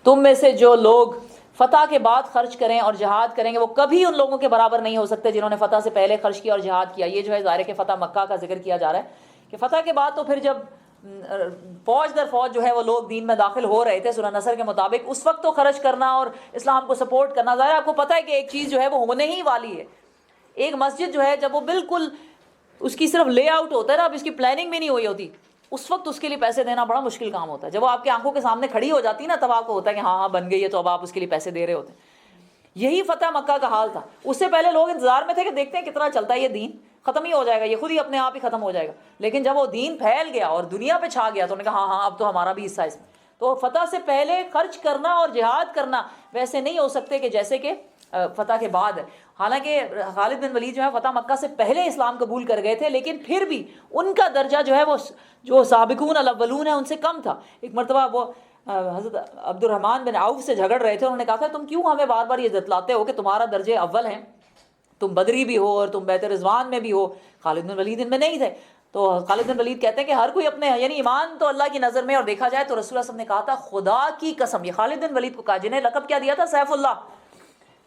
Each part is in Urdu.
تم میں سے جو لوگ فتح کے بعد خرچ کریں اور جہاد کریں گے وہ کبھی ان لوگوں کے برابر نہیں ہو سکتے جنہوں نے فتح سے پہلے خرچ کیا اور جہاد کیا. یہ جو ہے ظاہر کہ فتح مکہ کا ذکر کیا جا رہا ہے کہ فتح کے بعد تو پھر جب فوج در فوج جو ہے وہ لوگ دین میں داخل ہو رہے تھے سورہ نصر کے مطابق, اس وقت تو خرچ کرنا اور اسلام کو سپورٹ کرنا, ظاہر آپ کو پتہ ہے کہ ایک چیز جو ہے وہ ہونے ہی والی ہے. ایک مسجد جو ہے جب وہ بالکل اس کی صرف لے آؤٹ ہوتا ہے نا, اب اس کی پلاننگ بھی نہیں ہوئی ہوتی, اس وقت اس کے لیے پیسے دینا بڑا مشکل کام ہوتا ہے. جب وہ آپ کی آنکھوں کے سامنے کھڑی ہو جاتی ہے نا تب آپ کو ہوتا ہے کہ ہاں ہاں بن گئی ہے, تو اب آپ اس کے لیے پیسے دے رہے ہوتے ہیں. یہی فتح مکہ کا حال تھا. اس سے پہلے لوگ انتظار میں تھے کہ دیکھتے ہیں کتنا چلتا ہے یہ دین, ختم ہی ہو جائے گا, یہ خود ہی اپنے آپ ہی ختم ہو جائے گا. لیکن جب وہ دین پھیل گیا اور دنیا پہ چھا گیا تو انہوں نے کہا ہاں ہاں اب تو ہمارا بھی حصہ ہے اس میں. تو فتح سے پہلے خرچ کرنا اور جہاد کرنا ویسے نہیں ہو سکتے کہ جیسے کہ فتح کے بعد ہے. حالانکہ خالد بن ولید جو ہے فتح مکہ سے پہلے اسلام قبول کر گئے تھے, لیکن پھر بھی ان کا درجہ جو ہے وہ جو سابقون الاولون ہیں ان سے کم تھا. ایک مرتبہ وہ حضرت عبد الرحمن بن عوف سے جھگڑ رہے تھے, انہوں نے کہا تھا تم کیوں ہمیں بار بار یہ جتلاتے ہو کہ تمہارا درجے اول ہیں, تم بدری بھی ہو اور تم بیت رضوان میں بھی ہو, خالد بن ولید ان میں نہیں تھے. تو خالد بن ولید کہتے ہیں کہ ہر کوئی اپنے یعنی ایمان تو اللہ کی نظر میں اور دیکھا جائے تو رسول اللہ صلی اللہ علیہ وسلم نے کہا تھا خدا کی قسم, یہ خالد بن ولید کو کہا جنہیں لقب کیا دیا تھا سیف اللہ,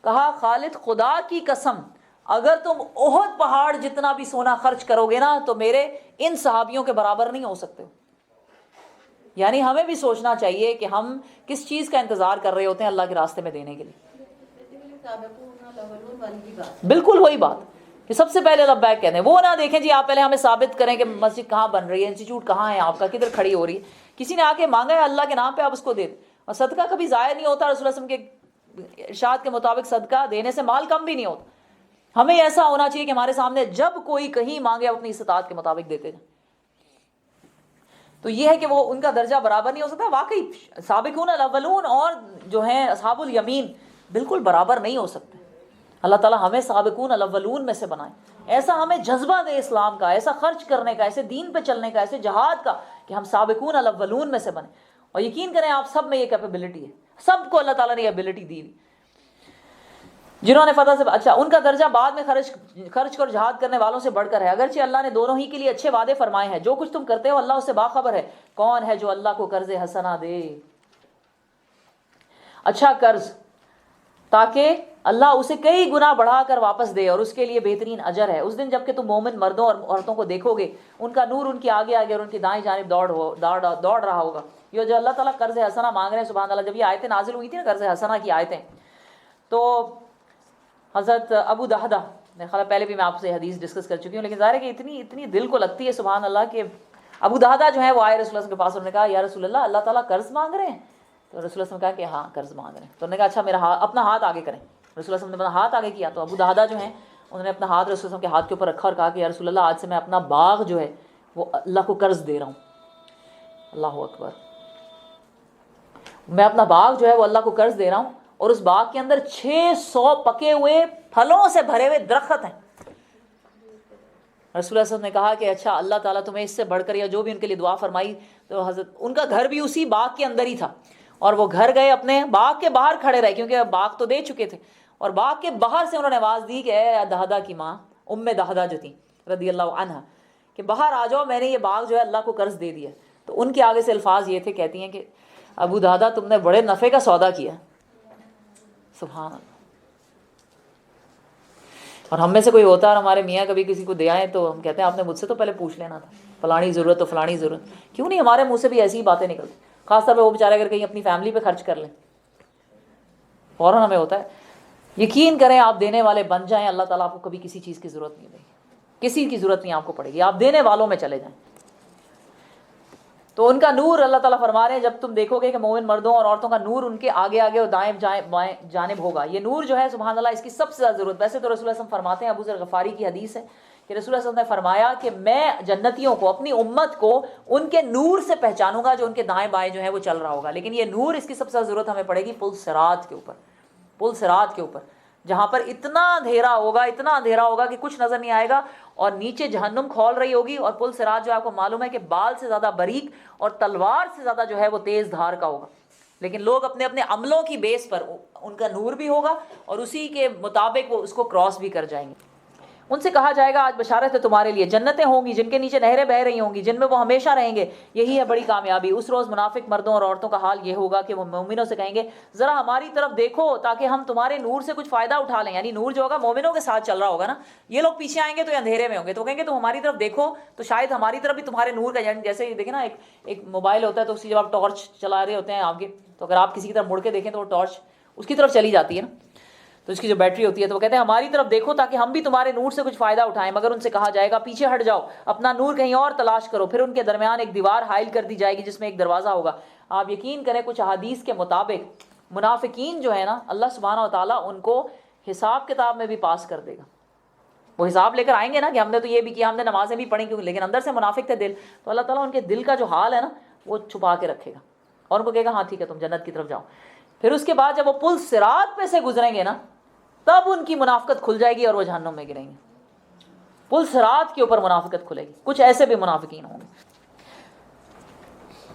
کہا خالد خدا کی قسم اگر تم احد پہاڑ جتنا بھی سونا خرچ کرو گے نا تو میرے ان صحابیوں کے برابر نہیں ہو سکتے. یعنی ہمیں بھی سوچنا چاہیے کہ ہم کس چیز کا انتظار کر رہے ہوتے ہیں اللہ کے راستے میں دینے کے لیے. بالکل وہی بات کہ سب سے پہلے لبیک کہتے ہیں, وہ نہ دیکھیں جی آپ پہلے ہمیں ثابت کریں کہ مسجد کہاں بن رہی ہے, انسٹیٹیوٹ کہاں ہے آپ کا, کدھر کھڑی ہو رہی ہے. کسی نے آ کے مانگا ہے اللہ کے نام پہ آپ اس کو دے دیں. اور صدقہ کبھی ضائع نہیں ہوتا, رسول اللہ صلی اللہ علیہ وسلم کے ارشاد کے مطابق صدقہ دینے سے مال کم بھی نہیں ہوتا. ہمیں ایسا ہونا چاہیے کہ ہمارے سامنے جب کوئی کہیں مانگے اپنی استطاعت کے مطابق دیتے جائیں. تو یہ ہے کہ وہ ان کا درجہ برابر نہیں ہو سکتا. واقعی سابقون الاولون اور جو ہیں اصحاب الیمین بالکل برابر نہیں ہو سکتے. اللہ تعالیٰ ہمیں سابقون الاولون میں سے بنائے, ایسا ہمیں جذبہ دے اسلام کا, ایسا خرچ کرنے کا, ایسے دین پہ چلنے کا, ایسے جہاد کا کہ ہم سابقون الاولون میں سے بنیں. اور یقین کریں آپ سب میں یہ کیپیبلٹی ہے, سب کو اللہ تعالیٰ نے یہ ابیلٹی دی. جنہوں نے فتح سے اچھا ان کا درجہ بعد میں خرچ کر جہاد کرنے والوں سے بڑھ کر ہے, اگرچہ اللہ نے دونوں ہی کے لیے اچھے وعدے فرمائے ہیں. جو کچھ تم کرتے ہو اللہ اس سے باخبر ہے. کون ہے جو اللہ کو قرض حسنہ دے, اچھا قرض, تاکہ اللہ اسے کئی گنا بڑھا کر واپس دے اور اس کے لیے بہترین اجر ہے. اس دن جب کہ تم مومن مردوں اور عورتوں کو دیکھو گے ان کا نور ان کے آگے آگے اور ان کی دائیں جانب دوڑ رہا ہوگا. یہ جو اللہ تعالیٰ قرض حسنہ مانگ رہے ہیں سبحان اللہ. جب یہ آیتیں نازل ہوئی تھی نا قرض حسنہ کی آیتیں, تو حضرت ابو دہدہ, میرے خیال پہلے بھی میں آپ سے حدیث ڈسکس کر چکی ہوں, لیکن ظاہر ہے کہ اتنی دل کو لگتی ہے سبحان اللہ کہ ابو دہدہ جو ہے وہ آئے رسول اللہ کے پاس, انہوں نے کہا یا رسول اللہ اللہ تعالیٰ قرض مانگ رہے ہیں. تو رسول اللہ نے کہا کہ ہاں قرض مانگ رہے ہیں. تو انہوں نے کہا اچھا میرا اپنا ہاتھ آگے کریں. رسول اللہ نے اپنا ہاتھ آگے کیا تو ابو دہدہ جو ہیں انہوں نے اپنا ہاتھ رسول اللہ کے ہاتھ کے اوپر رکھا اور کہا کہ یا رسول اللہ آج سے میں اپنا باغ جو ہے وہ اللہ کو قرض دے رہا ہوں. اللہ اکبر, میں اپنا باغ جو ہے وہ اللہ کو قرض دے رہا ہوں, اور اس باغ کے اندر 600 پکے ہوئے پھلوں سے بھرے ہوئے درخت ہیں. رسول اللہ صلی اللہ علیہ وسلم نے کہا کہ اچھا اللہ تعالیٰ تمہیں اس سے بڑھ کر یا جو بھی ان کے لیے دعا فرمائی. تو حضرت ان کا گھر بھی اسی باغ کے اندر ہی تھا, اور وہ گھر گئے اپنے باغ کے باہر کھڑے رہے کیونکہ باغ تو دے چکے تھے, اور باغ کے باہر سے انہوں نے آواز دی کہ اے دہدہ کی ماں ام دہدہ جو تھی رضی اللہ عنہا کہ باہر آ جاؤ, میں نے یہ باغ جو ہے اللہ کو قرض دے دیا. تو ان کے آگے سے الفاظ یہ تھے, کہتی ہیں کہ ابو دہدہ تم نے بڑے نفع کا سودا کیا. سبحان اللہ. اور ہم میں سے کوئی ہوتا ہے اور ہمارے میاں کبھی کسی کو دے آئیں تو ہم کہتے ہیں آپ نے مجھ سے تو پہلے پوچھ لینا تھا, فلانی ضرورت تو فلانی ضرورت. کیوں نہیں ہمارے منہ سے بھی ایسی ہی باتیں نکلتی, خاص طور پہ وہ بیچارے اگر کہیں اپنی فیملی پہ خرچ کر لیں فوراً ہمیں ہوتا ہے. یقین کریں آپ دینے والے بن جائیں, اللہ تعالیٰ آپ کو کبھی کسی چیز کی ضرورت نہیں دے گی, کسی کی ضرورت نہیں آپ کو پڑے گی, آپ دینے والوں میں چلے جائیں. تو ان کا نور اللہ تعالیٰ فرما رہے ہیں جب تم دیکھو گے کہ مومن مردوں اور عورتوں کا نور ان کے آگے آگے اور دائیں بائیں جانب ہوگا. یہ نور جو ہے سبحان اللہ اس کی سب سے زیادہ ضرورت. ویسے تو رسول اللہ صلی اللہ علیہ وسلم فرماتے ہیں, ابو ذر غفاری کی حدیث ہے کہ رسول اللہ صلی اللہ علیہ وسلم نے فرمایا کہ میں جنتیوں کو اپنی امت کو ان کے نور سے پہچانوں گا جو ان کے دائیں بائیں جو ہے وہ چل رہا ہوگا. لیکن یہ نور اس کی سب سے زیادہ ضرورت ہمیں پڑے گی پل صراط کے اوپر, پل صراط کے اوپر جہاں پر اتنا اندھیرا ہوگا کہ کچھ نظر نہیں آئے گا, اور نیچے جہنم کھول رہی ہوگی, اور پل صراط جو آپ کو معلوم ہے کہ بال سے زیادہ باریک اور تلوار سے زیادہ جو ہے وہ تیز دھار کا ہوگا. لیکن لوگ اپنے اپنے عملوں کی بیس پر ان کا نور بھی ہوگا اور اسی کے مطابق وہ اس کو کراس بھی کر جائیں گے. ان سے کہا جائے گا آج بشارت ہے تمہارے لیے، جنتیں ہوں گی جن کے نیچے نہریں بہہ رہی ہوں گی، جن میں وہ ہمیشہ رہیں گے، یہی ہے بڑی کامیابی۔ اس روز منافق مردوں اور عورتوں کا حال یہ ہوگا کہ وہ مومنوں سے کہیں گے ذرا ہماری طرف دیکھو تاکہ ہم تمہارے نور سے کچھ فائدہ اٹھا لیں، یعنی نور جو ہوگا مومنوں کے ساتھ چل رہا ہوگا نا، یہ لوگ پیچھے آئیں گے تو یہ اندھیرے میں ہوں گے، تو کہیں گے تم ہماری طرف دیکھو تو شاید ہماری طرف بھی تمہارے نور کا، یعنی جیسے دیکھیں نا ایک موبائل ہوتا ہے تو اسی جب آپ ٹارچ چلا رہے ہوتے ہیں آگے، تو اگر آپ کسی کی طرف مڑ کے دیکھیں تو وہ ٹارچ اس کی طرف چلی جاتی ہے نا، تو اس کی جو بیٹری ہوتی ہے، تو وہ کہتے ہیں ہماری طرف دیکھو تاکہ ہم بھی تمہارے نور سے کچھ فائدہ اٹھائیں، مگر ان سے کہا جائے گا پیچھے ہٹ جاؤ، اپنا نور کہیں اور تلاش کرو۔ پھر ان کے درمیان ایک دیوار حائل کر دی جائے گی جس میں ایک دروازہ ہوگا۔ آپ یقین کریں کچھ احادیث کے مطابق منافقین جو ہے نا، اللہ سبحانہ و تعالیٰ ان کو حساب کتاب میں بھی پاس کر دے گا۔ وہ حساب لے کر آئیں گے نا کہ ہم نے تو یہ بھی کیا، ہم نے نمازیں بھی پڑھی کیوں، لیکن اندر سے منافق تھے دل، تو اللہ تعالیٰ ان کے دل کا جو حال ہے نا وہ چھپا کے رکھے گا اور ان کو کہے گا ہاں ٹھیک ہے تم جنت کی طرف جاؤ۔ پھر اس کے بعد جب وہ پل صراط پہ سے گزریں گے نا، تب ان کی منافقت کھل جائے گی اور وہ جہنم میں گریں گے۔ پل صراط کے اوپر منافقت کھلے گی۔ کچھ ایسے بھی منافقین ہوں گے۔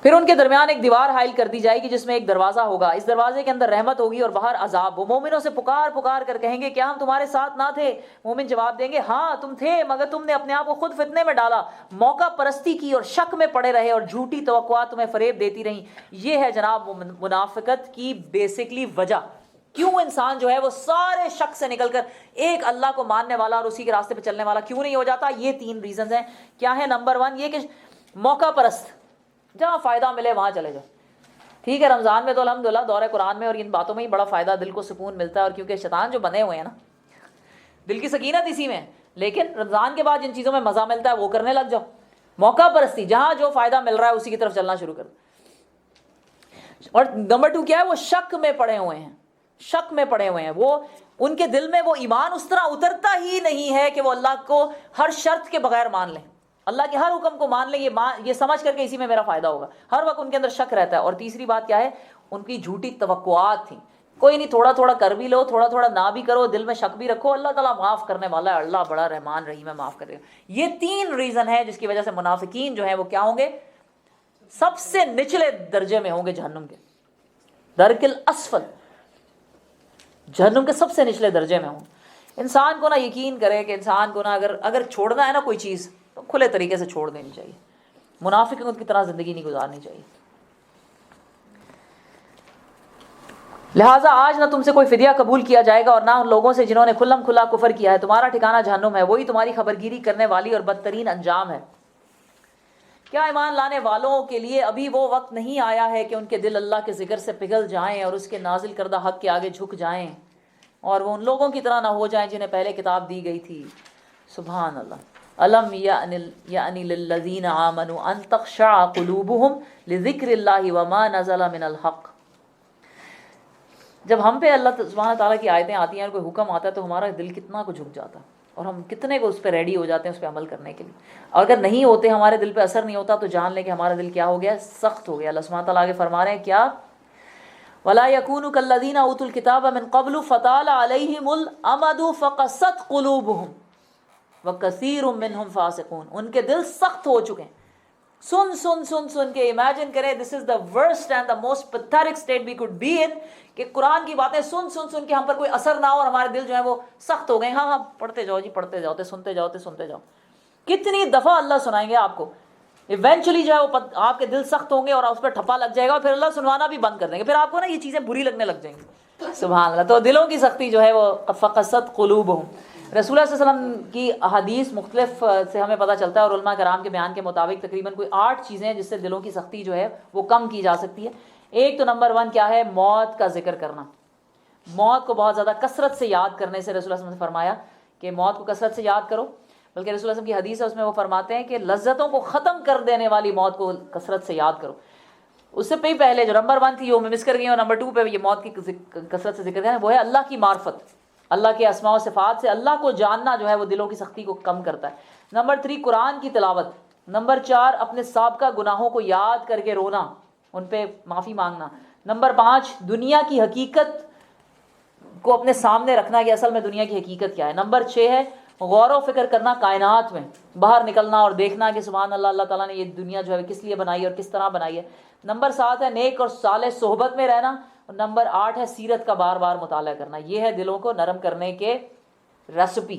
پھر ان کے درمیان ایک دیوار حائل کر دی جائے گی جس میں ایک دروازہ ہوگا، اس دروازے کے اندر رحمت ہوگی اور باہر عذاب۔ وہ مومنوں سے پکار پکار کر کہیں گے کیا ہم تمہارے ساتھ نہ تھے؟ مومن جواب دیں گے ہاں تم تھے، مگر تم نے اپنے آپ کو خود فتنے میں ڈالا، موقع پرستی کی اور شک میں پڑے رہے اور جھوٹی توقعات تمہیں فریب دیتی رہیں۔ یہ ہے جناب منافقت کی بیسکلی وجہ، کیوں انسان جو ہے وہ سارے شک سے نکل کر ایک اللہ کو ماننے والا اور اسی کے راستے پہ چلنے والا کیوں نہیں ہو جاتا؟ یہ 3 ریزنز ہیں۔ کیا ہے؟ نمبر 1 یہ کہ موقع پرست، جہاں فائدہ ملے وہاں چلے جاؤ۔ ٹھیک ہے رمضان میں تو الحمدللہ دورہ قرآن میں اور ان باتوں میں ہی بڑا فائدہ، دل کو سکون ملتا ہے، اور کیونکہ شیطان جو بنے ہوئے ہیں نا، دل کی سکینت اسی میں، لیکن رمضان کے بعد جن چیزوں میں مزہ ملتا ہے وہ کرنے لگ جاؤ۔ موقع پرستی، جہاں جو فائدہ مل رہا ہے اسی کی طرف چلنا شروع کر دو۔ اور نمبر 2 کیا ہے؟ وہ شک میں پڑے ہوئے ہیں، شک میں پڑے ہوئے ہیں، وہ ان کے دل میں وہ ایمان اس طرح اترتا ہی نہیں ہے کہ وہ اللہ کو ہر شرط کے بغیر مان لیں، اللہ کے ہر حکم کو مان لیں، یہ سمجھ کر کے اسی میں میرا فائدہ ہوگا، ہر وقت ان کے اندر شک رہتا ہے۔ اور تیسری بات کیا ہے؟ ان کی جھوٹی توقعات تھیں، کوئی نہیں تھوڑا تھوڑا کر بھی لو، تھوڑا تھوڑا نہ بھی کرو، دل میں شک بھی رکھو، اللہ تعالیٰ معاف کرنے والا ہے، اللہ بڑا رحمان رحیم ہے، معاف کرے گا۔ یہ 3 ریزن ہے جس کی وجہ سے منافقین جو ہیں وہ کیا ہوں گے؟ سب سے نچلے درجے میں ہوں گے، جہنم کے درک الاسفل، جہنم کے سب سے نچلے درجے میں ہوں۔ انسان کو نا یقین کرے کہ انسان کو نا اگر چھوڑنا ہے نا کوئی چیز تو کھلے طریقے سے چھوڑ دینی چاہیے، منافقوں کی طرح زندگی نہیں گزارنی چاہیے۔ لہٰذا آج نہ تم سے کوئی فدیہ قبول کیا جائے گا اور نہ ان لوگوں سے جنہوں نے کھلم کھلا کفر کیا ہے، تمہارا ٹھکانہ جہنم ہے، وہی تمہاری خبرگیری کرنے والی اور بدترین انجام ہے۔ کیا ایمان لانے والوں کے لیے ابھی وہ وقت نہیں آیا ہے کہ ان کے دل اللہ کے ذکر سے پگھل جائیں اور اس کے نازل کردہ حق کے آگے جھک جائیں اور وہ ان لوگوں کی طرح نہ ہو جائیں جنہیں پہلے کتاب دی گئی تھی؟ سبحان اللہ۔ الم یأن للذین آمنوا ان تخشع قلوبهم لذکر اللہ وما نزل من الحق۔ جب ہم پہ اللہ سبحانہ تعالیٰ کی آیتیں آتی ہیں اور کوئی حکم آتا ہے تو ہمارا دل کتنا کو جھک جاتا ہے اور ہم کتنے کو اس پہ ریڈی ہو جاتے ہیں اس پہ عمل کرنے کے لیے۔ اور اگر نہیں ہوتے، ہمارے دل پہ اثر نہیں ہوتا، تو جان لیں کہ ہمارا دل کیا ہو گیا؟ سخت ہو گیا۔ اللہ سبحانہ تعالیٰ آگے فرما رہے ہیں کیا؟ وَلَا يَكُونُوا كَالَّذِينَ أُوتُوا الْكِتَابَ مِن قَبْلُ فَطَالَ عَلَيْهِمُ الْأَمَدُ فَقَسَتْ قُلُوبُهُمْ وَكَثِيرٌ مِّنْهُمْ فَاسِقُونَ۔ ان کے دل سخت ہو چکے ہیں، سن سن سن سن کے امیجن کریں، this is the worst and the most pathetic state we could be in, کہ قرآن کی باتیں سن سن سن کے ہم پر کوئی اثر نہ ہو اور ہمارے دل جو ہے وہ سخت ہو گئے۔ ہاں ہاں پڑھتے جاؤ جی، پڑھتے جاؤ، سنتے جاؤ سنتے جاؤ۔ کتنی دفعہ اللہ سنائیں گے آپ کو، ایونچولی جو ہے وہ آپ کے دل سخت ہوں گے اور اس پہ ٹھپا لگ جائے گا اور پھر اللہ سنوانا بھی بند کر دیں گے، پھر آپ کو نا یہ چیزیں بری لگنے لگ جائیں گی۔ سبحان اللہ۔ تو دلوں کی سختی جو ہے وہ فقست قلوبہم، رسول اللہ صلی اللہ علیہ وسلم کی احادیث مختلف سے ہمیں پتہ چلتا ہے اور علماء کرام کے بیان کے مطابق تقریباً کوئی 8 چیزیں ہیں جس سے دلوں کی سختی جو ہے وہ کم کی جا سکتی ہے۔ ایک تو نمبر 1 کیا ہے؟ موت کا ذکر کرنا۔ موت کو بہت زیادہ کثرت سے یاد کرنے سے، رسول اللہ صلی اللہ علیہ وسلم نے فرمایا کہ موت کو کثرت سے یاد کرو، بلکہ رسول اللہ صلی اللہ علیہ وسلم کی حدیث ہے اس میں وہ فرماتے ہیں کہ لذتوں کو ختم کر دینے والی موت کو کثرت سے یاد کرو۔ اس سے پہلے جو نمبر 1 تھی وہ میں مس کر گئی ہوں، نمبر 2 پہ یہ موت کی کثرت سے ذکر کرنا، وہ ہے اللہ کی معرفت، اللہ کے اسماء و صفات سے اللہ کو جاننا جو ہے وہ دلوں کی سختی کو کم کرتا ہے۔ نمبر 3 قرآن کی تلاوت۔ نمبر 4 اپنے سابقہ گناہوں کو یاد کر کے رونا، ان پہ معافی مانگنا۔ نمبر 5 دنیا کی حقیقت کو اپنے سامنے رکھنا کہ اصل میں دنیا کی حقیقت کیا ہے۔ نمبر 6 ہے غور و فکر کرنا کائنات میں، باہر نکلنا اور دیکھنا کہ سبحان اللہ، اللہ تعالیٰ نے یہ دنیا جو ہے کس لیے بنائی اور کس طرح بنائی ہے۔ نمبر 7 ہے نیک اور صالح صحبت میں رہنا۔ اور نمبر 8 ہے سیرت کا بار بار مطالعہ کرنا۔ یہ ہے دلوں کو نرم کرنے کے ریسپی۔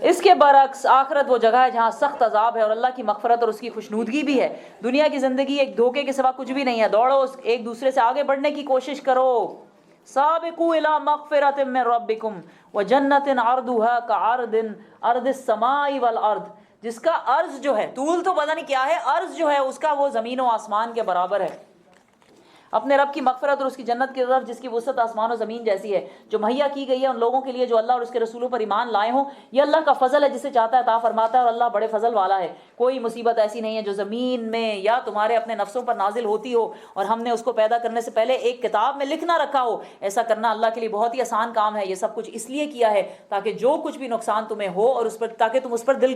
اس کے برعکس آخرت وہ جگہ ہے جہاں سخت عذاب ہے اور اللہ کی مغفرت اور اس کی خوشنودگی بھی ہے۔ دنیا کی زندگی ایک دھوکے کے سوا کچھ بھی نہیں ہے، دوڑو ایک دوسرے سے آگے بڑھنے کی کوشش کرو۔ سابقوا الی مغفرۃ من ربکم وجنۃ عرضھا کعرض السماء والارض، جس کا عرض جو ہے، طول تو پتہ نہیں کیا ہے، عرض جو ہے اس کا وہ زمین و آسمان کے برابر ہے۔ اپنے رب کی مغفرت اور اس کی جنت کی طرف جس کی وسعت آسمان و زمین جیسی ہے، جو مہیا کی گئی ہے ان لوگوں کے لیے جو اللہ اور اس کے رسولوں پر ایمان لائے ہوں۔ یہ اللہ کا فضل ہے، جسے چاہتا ہے عطا فرماتا ہے، اور اللہ بڑے فضل والا ہے۔ کوئی مصیبت ایسی نہیں ہے جو زمین میں یا تمہارے اپنے نفسوں پر نازل ہوتی ہو اور ہم نے اس کو پیدا کرنے سے پہلے ایک کتاب میں لکھ نہ رکھا ہو۔ ایسا کرنا اللہ کے لیے بہت ہی آسان کام ہے۔ یہ سب کچھ اس لیے کیا ہے تاکہ جو کچھ بھی نقصان تمہیں ہو اور اس پر، تاکہ تم اس پر دل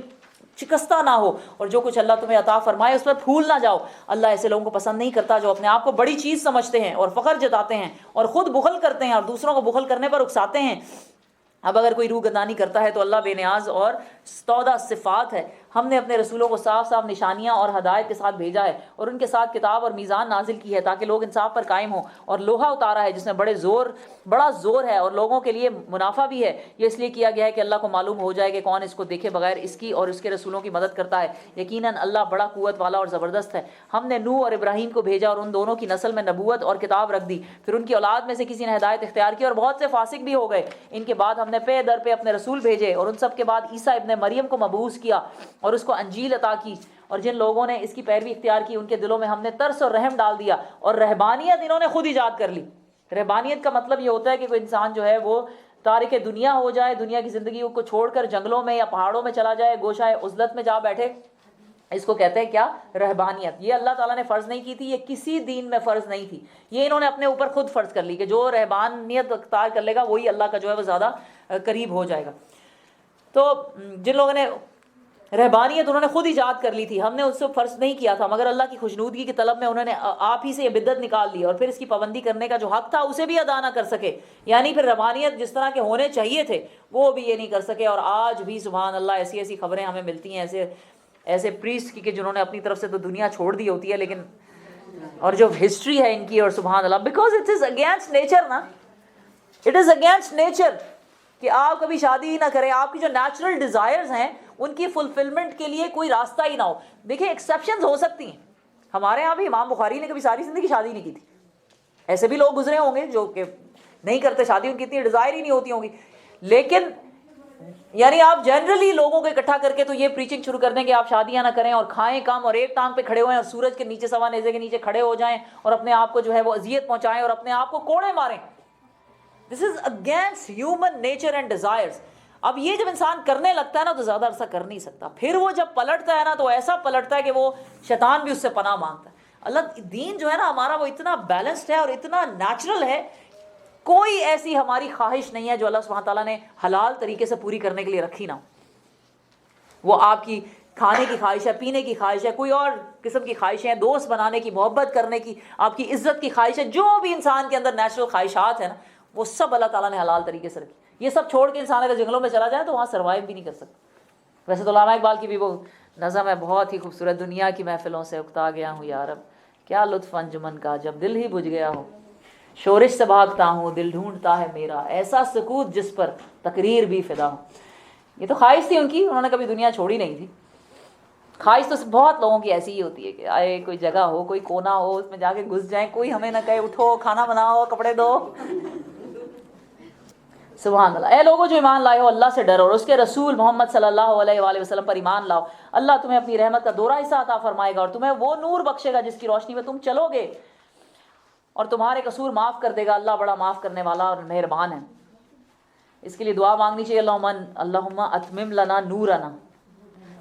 شکستہ نہ ہو، اور جو کچھ اللہ تمہیں عطا فرمائے اس پر پھول نہ جاؤ۔ اللہ ایسے لوگوں کو پسند نہیں کرتا جو اپنے آپ کو بڑی چیز سمجھتے ہیں اور فخر جتاتے ہیں اور خود بخل کرتے ہیں اور دوسروں کو بخل کرنے پر اکساتے ہیں۔ اب اگر کوئی روح گردانی کرتا ہے تو اللہ بے نیاز اور استودع صفات ہے۔ ہم نے اپنے رسولوں کو صاف صاف نشانیاں اور ہدایت کے ساتھ بھیجا ہے اور ان کے ساتھ کتاب اور میزان نازل کی ہے تاکہ لوگ انصاف پر قائم ہوں، اور لوہا اتارا ہے جس میں بڑا زور ہے اور لوگوں کے لیے منافع بھی ہے۔ یہ اس لیے کیا گیا ہے کہ اللہ کو معلوم ہو جائے کہ کون اس کو دیکھے بغیر اس کی اور اس کے رسولوں کی مدد کرتا ہے۔ یقیناً اللہ بڑا قوت والا اور زبردست ہے۔ ہم نے نوح اور ابراہیم کو بھیجا اور ان دونوں کی نسل میں نبوت اور کتاب رکھ دی، پھر ان کی اولاد میں سے کسی نے ہدایت اختیار کی اور بہت سے فاسق بھی ہو گئے۔ ان کے بعد ہم نے پے در پہ اپنے رسول بھیجے اور ان سب کے بعد عیسیٰ ابن مریم کو مبعوث کیا اور اس کو انجیل عطا کی، اور جن لوگوں نے اس کی پیروی اختیار کی ان کے دلوں میں ہم نے ترس اور رحم ڈال دیا، اور رہبانیت انہوں نے خود ایجاد کر لی۔ رہبانیت کا مطلب یہ ہوتا ہے کہ کوئی انسان جو ہے وہ تارک دنیا ہو جائے، دنیا کی زندگی کو چھوڑ کر جنگلوں میں یا پہاڑوں میں چلا جائے، گوشائے عزلت میں جا بیٹھے، اس کو کہتے ہیں کیا؟ رہبانیت۔ یہ اللہ تعالیٰ نے فرض نہیں کی تھی، یہ کسی دین میں فرض نہیں تھی، یہ انہوں نے اپنے اوپر خود فرض کر لی کہ جو رہبانیت اختیار کر لے گا وہی اللہ کا جو ہے وہ زیادہ قریب ہو جائے گا۔ تو جن لوگوں نے رہبانیت انہوں نے خود ایجاد کر لی تھی، ہم نے اس سے فرض نہیں کیا تھا، مگر اللہ کی خوشنودگی کی طلب میں انہوں نے آپ ہی سے یہ بدعت نکال لی اور پھر اس کی پابندی کرنے کا جو حق تھا اسے بھی ادا نہ کر سکے، یعنی پھر رہبانیت جس طرح کے ہونے چاہیے تھے وہ بھی یہ نہیں کر سکے۔ اور آج بھی سبحان اللہ ایسی ایسی خبریں ہمیں ملتی ہیں ایسے پریسٹ کی کہ جنہوں نے اپنی طرف سے تو دنیا چھوڑ دی ہوتی ہے، لیکن اور جو ہسٹری ہے ان کی، اور سبحان اللہ، because it is against nature نا، اٹ از اگینسٹ نیچر کہ آپ کبھی شادی ہی نہ کریں، آپ کی جو نیچرل ڈیزائرز ہیں ان کی فلفلمنٹ کے لیے کوئی راستہ ہی نہ ہو۔ دیکھیں ایکسیپشنز ہو سکتی ہیں، ہمارے ہاں بھی امام بخاری نے کبھی ساری زندگی شادی نہیں کی تھی، ایسے بھی لوگ گزرے ہوں گے جو کہ نہیں کرتے شادی، ان کی اتنی ڈیزائر ہی نہیں ہوتی ہوں گی، لیکن یعنی آپ جنرلی لوگوں کو اکٹھا کر کے تو یہ پریچنگ شروع کر دیں کہ آپ شادیاں نہ کریں اور کھائیں کم اور ایک ٹانگ پہ کھڑے ہوئیں اور سورج کے نیچے سوا نیزے کے نیچے کھڑے ہو جائیں اور اپنے آپ کو جو ہے وہ اذیت پہنچائیں اور اپنے آپ کو کوڑے ماریں۔ This is against human nature and desires. اب یہ جب انسان کرنے لگتا ہے نا تو زیادہ عرصہ کر نہیں سکتا، پھر وہ جب پلٹتا ہے نا تو ایسا پلٹتا ہے کہ وہ شیطان بھی اس سے پناہ مانگتا ہے۔ اللہ دین جو ہے نا ہمارا وہ اتنا بیلنسڈ ہے اور اتنا نیچرل ہے، کوئی ایسی ہماری خواہش نہیں ہے جو اللہ سبحانہ تعالیٰ نے حلال طریقے سے پوری کرنے کے لیے رکھی نہ ہو۔ وہ آپ کی کھانے کی خواہش ہے، پینے کی خواہش ہے، کوئی اور قسم کی خواہشیں ہیں، دوست بنانے کی، محبت کرنے کی، آپ کی عزت کی خواہش ہے، جو بھی انسان کے اندر نیچرل خواہشات ہیں نا وہ سب اللہ تعالیٰ نے حلال طریقے سے رکھی۔ یہ سب چھوڑ کے انسان اگر جنگلوں میں چلا جائے تو وہاں سروائیو بھی نہیں کر سکتا۔ ویسے تو علامہ اقبال کی بھی وہ نظم ہے بہت ہی خوبصورت، دنیا کی محفلوں سے اکتا گیا ہوں یارب، کیا لطف انجمن کا جب دل ہی بجھ گیا ہو، شورش سے بھاگتا ہوں دل ڈھونڈتا ہے میرا، ایسا سکوت جس پر تقریر بھی فدا ہو۔ یہ تو خواہش تھی ان کی، انہوں نے کبھی دنیا چھوڑی نہیں تھی۔ خواہش تو بہت لوگوں کی ایسی ہی ہوتی ہے کہ آئے کوئی جگہ ہو، کوئی کونا ہو، اس میں جا کے گھس جائیں، کوئی ہمیں نہ کہے اٹھو کھانا بناؤ کپڑے دو۔ سبحان اللہ۔ اے لوگوں جو ایمان لائے ہو اللہ سے ڈرو اور اس کے رسول محمد صلی اللہ علیہ وآلہ وسلم پر ایمان لاؤ، اللہ تمہیں اپنی رحمت کا دوہرا حصہ عطا فرمائے گا اور تمہیں وہ نور بخشے گا جس کی روشنی میں تم چلو گے، اور تمہارے قصور معاف کر دے گا، اللہ بڑا معاف کرنے والا اور مہربان ہے۔ اس کے لیے دعا مانگنی چاہیے، اللہم اتمم لنا نورنا،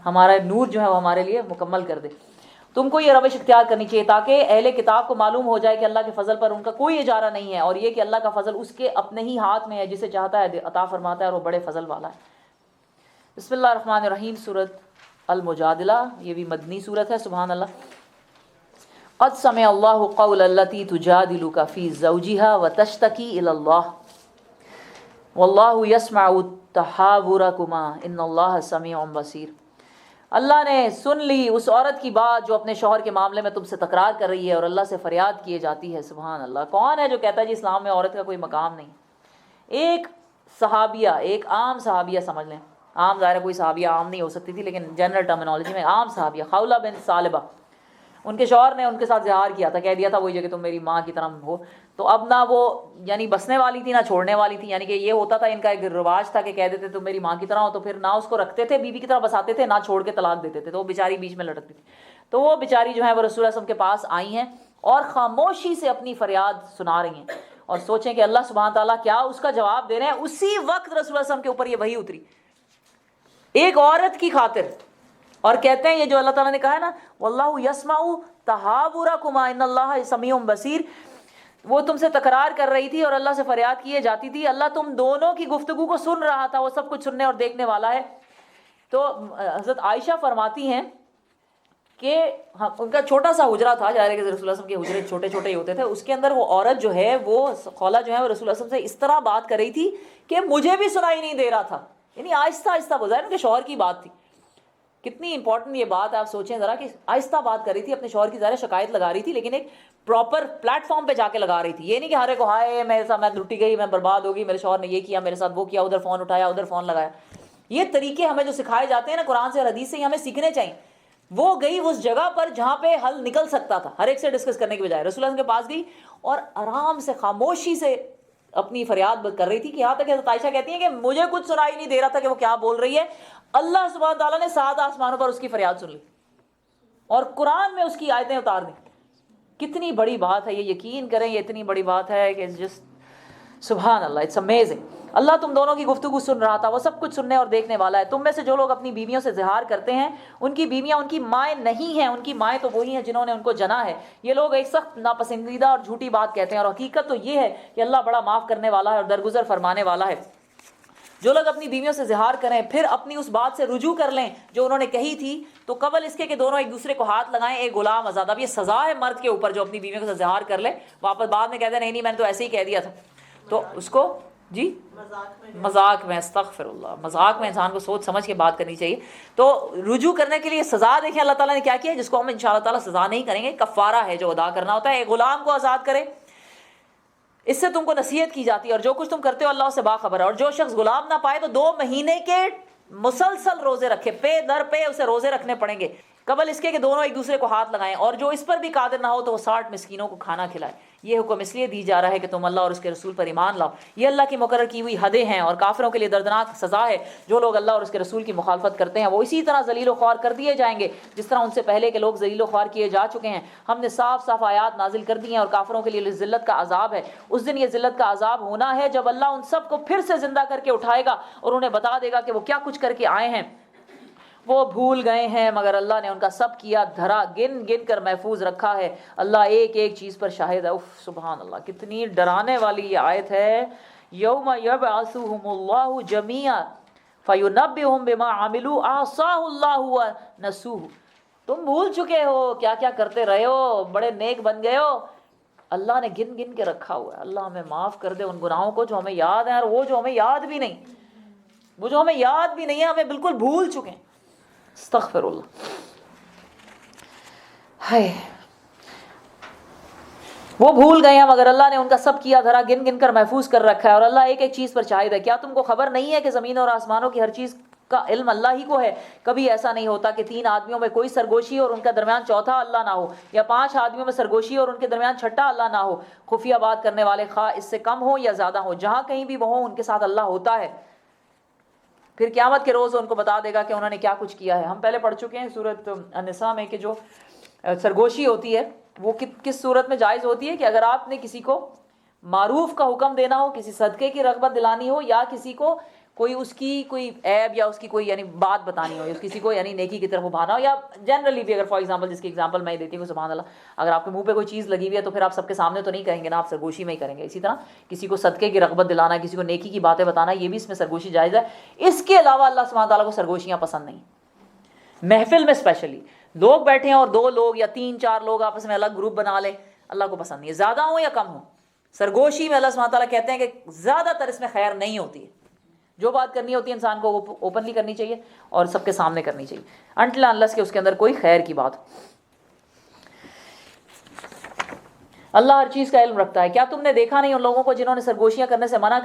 ہمارا نور جو ہے وہ ہمارے لیے مکمل کر دے۔ تم کو یہ روش اختیار کرنی چاہیے تاکہ اہل کتاب کو معلوم ہو جائے کہ اللہ کے فضل پر ان کا کوئی اجارہ نہیں ہے، اور یہ کہ اللہ کا فضل اس کے اپنے ہی ہاتھ میں ہے، جسے چاہتا ہے عطا فرماتا ہے اور وہ بڑے فضل والا ہے۔ بسم اللہ الرحمن الرحیم، سورۃ المجادلہ، یہ بھی مدنی سورت ہے۔ سبحان اللہ۔ قد سمع اللہ قول التی تجادلک فی زوجها وتشتکی الی اللہ واللہ یسمع تحاورکما ان اللہ سمیع بصیر۔ اللہ نے سن لی اس عورت کی بات جو اپنے شوہر کے معاملے میں تم سے تکرار کر رہی ہے اور اللہ سے فریاد کیے جاتی ہے۔ سبحان اللہ۔ کون ہے جو کہتا ہے جی اسلام میں عورت کا کوئی مقام نہیں؟ ایک صحابیہ، ایک عام صحابیہ سمجھ لیں، عام ظاہر کوئی صحابیہ عام نہیں ہو سکتی تھی لیکن جنرل ٹرمینالوجی میں عام صحابیہ، خولہ بن ثعلبہ، ان کے شوہر نے ان کے ساتھ زہار کیا تھا، کہہ دیا تھا وہی جگہ تم میری ماں کی طرح ہو. تو اب نہ وہ یعنی بسنے والی تھی نہ چھوڑنے والی تھی، یعنی کہ یہ ہوتا تھا ان کا ایک رواج تھا کہ کہہ دیتے تم میری ماں کی طرح ہو، تو پھر نہ اس کو رکھتے تھے بیوی کی طرح بساتے تھے، نہ چھوڑ کے طلاق دیتے تھے، تو وہ بیچاری بیچ میں لٹکتی تھی. تو وہ بیچاری جو ہے وہ رسول اللہ صلی اللہ علیہ وسلم کے پاس آئی ہیں اور خاموشی سے اپنی فریاد سنا رہی ہیں، اور سوچیں کہ اللہ سبحانہ تعالیٰ کیا اس کا جواب دے رہے ہیں. اسی وقت رسول اللہ صلی اللہ علیہ وسلم کے اوپر یہ وحی اتری ایک عورت کی خاطر، اور کہتے ہیں یہ جو اللہ تعالیٰ نے کہا ہے نا واللہ یسمع تحاورکما ان اللہ سمیع بصیر، وہ تم سے تکرار کر رہی تھی اور اللہ سے فریاد کیے جاتی تھی، اللہ تم دونوں کی گفتگو کو سن رہا تھا، وہ سب کچھ سننے اور دیکھنے والا ہے. تو حضرت عائشہ فرماتی ہیں کہ ان کا چھوٹا سا حجرہ تھا، ظاہر ہے کہ رسول اللہ صلی اللہ علیہ وسلم کے حجرے چھوٹے چھوٹے ہی ہوتے تھے، اس کے اندر وہ عورت جو ہے وہ خولہ جو ہے وہ رسول اللہ صلی اللہ علیہ وسلم سے اس طرح بات کر رہی تھی کہ مجھے بھی سنائی نہیں دے رہا تھا، یعنی آہستہ آہستہ، ظاہر ان کے شوہر کی بات تھی. کتنی امپورٹنٹ یہ بات ہے، آپ سوچیں ذرا کہ آہستہ بات کر رہی تھی، اپنے شوہر کی ظاہر شکایت لگا رہی تھی لیکن ایک پراپر پلیٹ فارم پہ جا کے لگا رہی تھی. یہ نہیں کہ ہر ایک کو ہائے میرے ساتھ میں لٹی گئی، میں برباد ہوگی، میرے شوہر نے یہ کیا میرے ساتھ وہ کیا، ادھر فون اٹھایا ادھر فون لگایا. یہ طریقے ہمیں جو سکھائے جاتے ہیں نا قرآن سے اور حدیث سے، ہمیں سیکھنے چاہیے. وہ گئی اس جگہ پر جہاں پہ حل نکل سکتا تھا، ہر ایک سے ڈسکس کرنے کی بجائے رسول اللہ کے پاس گئی اور آرام سے خاموشی سے اپنی فریاد کر رہی تھی، کہ یہاں تک کہ عائشہ کہتی ہیں کہ مجھے کچھ سنائی نہیں دے رہا تھا کہ وہ کیا بول رہی ہے. اللہ سبحانہ تعالیٰ نے 7 آسمانوں پر اس کی فریاد سن لی اور قرآن میں اس کی آیتیں اتار دیں. کتنی بڑی بات ہے یہ، یقین کریں یہ اتنی بڑی بات ہے کہ سبحان اللہ، اٹس امیزنگ. اللہ تم دونوں کی گفتگو سن رہا تھا، وہ سب کچھ سننے اور دیکھنے والا ہے. تم میں سے جو لوگ اپنی بیویوں سے زہار کرتے ہیں ان کی بیویاں ان کی مائیں نہیں ہیں، ان کی مائیں تو وہی ہیں جنہوں نے ان کو جنا ہے. یہ لوگ ایک سخت ناپسندیدہ اور جھوٹی بات کہتے ہیں، اور حقیقت تو یہ ہے کہ اللہ بڑا معاف کرنے والا ہے اور درگزر فرمانے والا ہے. جو لوگ اپنی بیویوں سے زہار کریں پھر اپنی اس بات سے رجوع کر لیں جو انہوں نے کہی تھی، تو قبل اس کے کہ دونوں ایک دوسرے کو ہاتھ لگائیں ایک غلام آزاد. اب یہ سزا ہے مرد کے اوپر جو اپنی بیویوں کے ساتھ زہار کر لے، واپس بعد میں کہتے ہیں نہیں میں نے تو ایسے ہی کہہ دیا تھا، تو اس کو جی مذاق میں، استغفر اللہ، مذاق میں انسان کو سوچ سمجھ کے بات کرنی چاہیے. تو رجوع کرنے کے لیے سزا دیکھیں اللہ تعالیٰ نے کیا کیا، جس کو ہم انشاءاللہ تعالیٰ سزا نہیں کریں گے، کفارہ ہے جو ادا کرنا ہوتا ہے. ایک غلام کو آزاد کرے، اس سے تم کو نصیحت کی جاتی ہے، اور جو کچھ تم کرتے ہو اللہ سے باخبر ہے. اور جو شخص غلام نہ پائے تو 2 مہینے کے مسلسل روزے رکھے، پے در پے اسے روزے رکھنے پڑیں گے قبل اس کے کہ دونوں ایک دوسرے کو ہاتھ لگائیں. اور جو اس پر بھی قادر نہ ہو تو وہ 60 مسکینوں کو کھانا کھلائے. یہ حکم اس لیے دی جا رہا ہے کہ تم اللہ اور اس کے رسول پر ایمان لاؤ. یہ اللہ کی مقرر کی ہوئی حدیں ہیں اور کافروں کے لیے دردناک سزا ہے. جو لوگ اللہ اور اس کے رسول کی مخالفت کرتے ہیں وہ اسی طرح ذلیل و خوار کر دیے جائیں گے جس طرح ان سے پہلے کے لوگ ذلیل و خوار کیے جا چکے ہیں. ہم نے صاف صاف آیات نازل کر دی ہیں اور کافروں کے لیے ذلت کا عذاب ہے. اس دن یہ ذلت کا عذاب ہونا ہے جب اللہ ان سب کو پھر سے زندہ کر کے اٹھائے گا اور انہیں بتا دے گا کہ وہ کیا کچھ کر کے آئے ہیں. وہ بھول گئے ہیں مگر اللہ نے ان کا سب کیا دھرا گن گن کر محفوظ رکھا ہے. اللہ ایک ایک چیز پر شاہد ہے. سبحان اللہ، کتنی ڈرانے والی یہ آیت ہے. یوم یبعثہم اللہ جمیعا فینبئہم بما عملوا احصاہ اللہ ونسوہ. تم بھول چکے ہو کیا کیا کرتے رہے ہو، بڑے نیک بن گئے ہو، اللہ نے گن گن کے رکھا ہوا ہے. اللہ ہمیں معاف کر دے ان گناہوں کو جو ہمیں یاد ہیں اور وہ جو ہمیں یاد بھی نہیں، وہ جو ہمیں یاد بھی نہیں ہے، ہمیں بالکل بھول چکے ہیں. استغفر اللہ. ہائے، وہ بھول گئے ہیں مگر اللہ نے ان کا سب کیا دھرا گن گن کر محفوظ کر رکھا ہے. اور اللہ ایک ایک چیز پر شاہد ہے. کیا تم کو خبر نہیں ہے کہ زمین اور آسمانوں کی ہر چیز کا علم اللہ ہی کو ہے؟ کبھی ایسا نہیں ہوتا کہ 3 آدمیوں میں کوئی سرگوشی اور ان کا درمیان چوتھا اللہ نہ ہو، یا 5 آدمیوں میں سرگوشی اور ان کے درمیان چھٹا اللہ نہ ہو. خفیہ بات کرنے والے خواہ اس سے کم ہو یا زیادہ ہو، جہاں کہیں بھی وہ ہوں ان کے ساتھ اللہ ہوتا ہے. پھر قیامت کے روز ان کو بتا دے گا کہ انہوں نے کیا کچھ کیا ہے. ہم پہلے پڑھ چکے ہیں سورۃ النساء میں کہ جو سرگوشی ہوتی ہے وہ کس صورت میں جائز ہوتی ہے، کہ اگر آپ نے کسی کو معروف کا حکم دینا ہو، کسی صدقے کی رغبت دلانی ہو، یا کسی کو کوئی اس کی کوئی عیب یا اس کی کوئی یعنی بات بتانی ہو، یا کسی کو یعنی نیکی کی طرف ابھانا ہو، یا جنرلی بھی اگر فار ایگزامپل جس کی ایگزامپل میں دیتی ہوں سبحان اللہ، اگر آپ کے منہ پہ کوئی چیز لگی ہوئی ہے تو پھر آپ سب کے سامنے تو نہیں کہیں گے نا، آپ سرگوشی میں ہی کریں گے. اسی طرح کسی کو صدقے کی رغبت دلانا، کسی کو نیکی کی باتیں بتانا، یہ بھی اس میں سرگوشی جائز ہے. اس کے علاوہ اللہ سبحانہ تعالیٰ کو سرگوشیاں پسند نہیں. محفل میں اسپیشلی لوگ بیٹھے ہیں اور 2 لوگ یا 3-4 لوگ آپس میں الگ گروپ بنا لیں، اللہ کو پسند نہیں ہے. زیادہ ہوں یا کم ہوں، سرگوشی میں اللہ سبحانہ تعالیٰ کہتے ہیں کہ زیادہ تر اس میں خیر نہیں ہوتی ہے. جو بات کرنی ہوتی ہے انسان کو وہ اوپنلی کرنی چاہیے اور سب کے سامنے کرنی چاہیے، انٹل انلیس کہ اس کے اندر کوئی خیر کی بات. اللہ ہر چیز کا علم رکھتا ہے. کیا تم نے دیکھا نہیں ان لوگوں کو جنہیں سرگوشیاں کرنے سے منع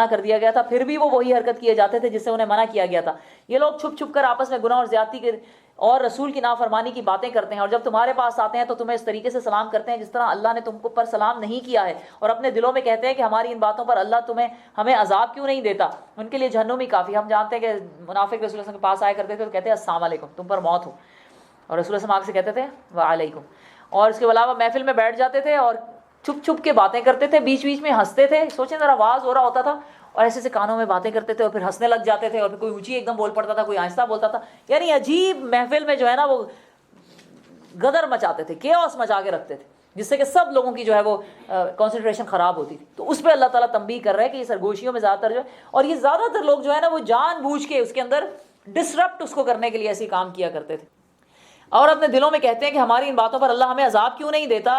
کر دیا گیا تھا پھر بھی وہ وہی حرکت کیے جاتے تھے جس سے انہیں منع کیا گیا تھا. یہ لوگ چھپ چھپ کر آپس میں گناہ اور زیادتی کے اور رسول کی نافرمانی کی باتیں کرتے ہیں، اور جب تمہارے پاس آتے ہیں تو تمہیں اس طریقے سے سلام کرتے ہیں جس طرح اللہ نے تم کو پر سلام نہیں کیا ہے، اور اپنے دلوں میں کہتے ہیں کہ ہماری ان باتوں پر اللہ ہمیں عذاب کیوں نہیں دیتا. ان کے لیے جہنم ہی کافی. ہم جانتے ہیں کہ منافق رسول اللہ صلی اللہ علیہ وسلم کے پاس آیا کرتے تھے تو کہتے ہیں السلام علیکم، تم پر موت ہو، اور رسول اللہ صلی اللہ علیہ وسلم آگ سے کہتے تھے وعلیکم. اور اس کے علاوہ محفل میں بیٹھ جاتے تھے اور چھپ چھپ کے باتیں کرتے تھے، بیچ بیچ میں ہنستے تھے. سوچیں ذرا، آواز ہو رہا ہوتا تھا اور ایسے کانوں میں باتیں کرتے تھے اور پھر ہنسنے لگ جاتے تھے، اور پھر کوئی اونچی ایک دم بول پڑتا تھا، کوئی آہستہ بولتا تھا. یعنی عجیب محفل میں جو ہے نا وہ گدر مچاتے تھے، کیوس مچا کے رکھتے تھے، جس سے کہ سب لوگوں کی جو ہے وہ کنسنٹریشن خراب ہوتی تھی. تو اس پہ اللہ تعالیٰ تنبیہ کر رہا ہے کہ یہ سرگوشیوں میں زیادہ تر جو ہے، اور یہ زیادہ تر لوگ جو ہے نا وہ جان بوجھ کے اس کے اندر ڈسرپٹ اس کو کرنے کے لیے ایسے کام کیا کرتے تھے، اور اپنے دلوں میں کہتے ہیں کہ ہماری ان باتوں پر اللہ ہمیں عذاب کیوں نہیں دیتا.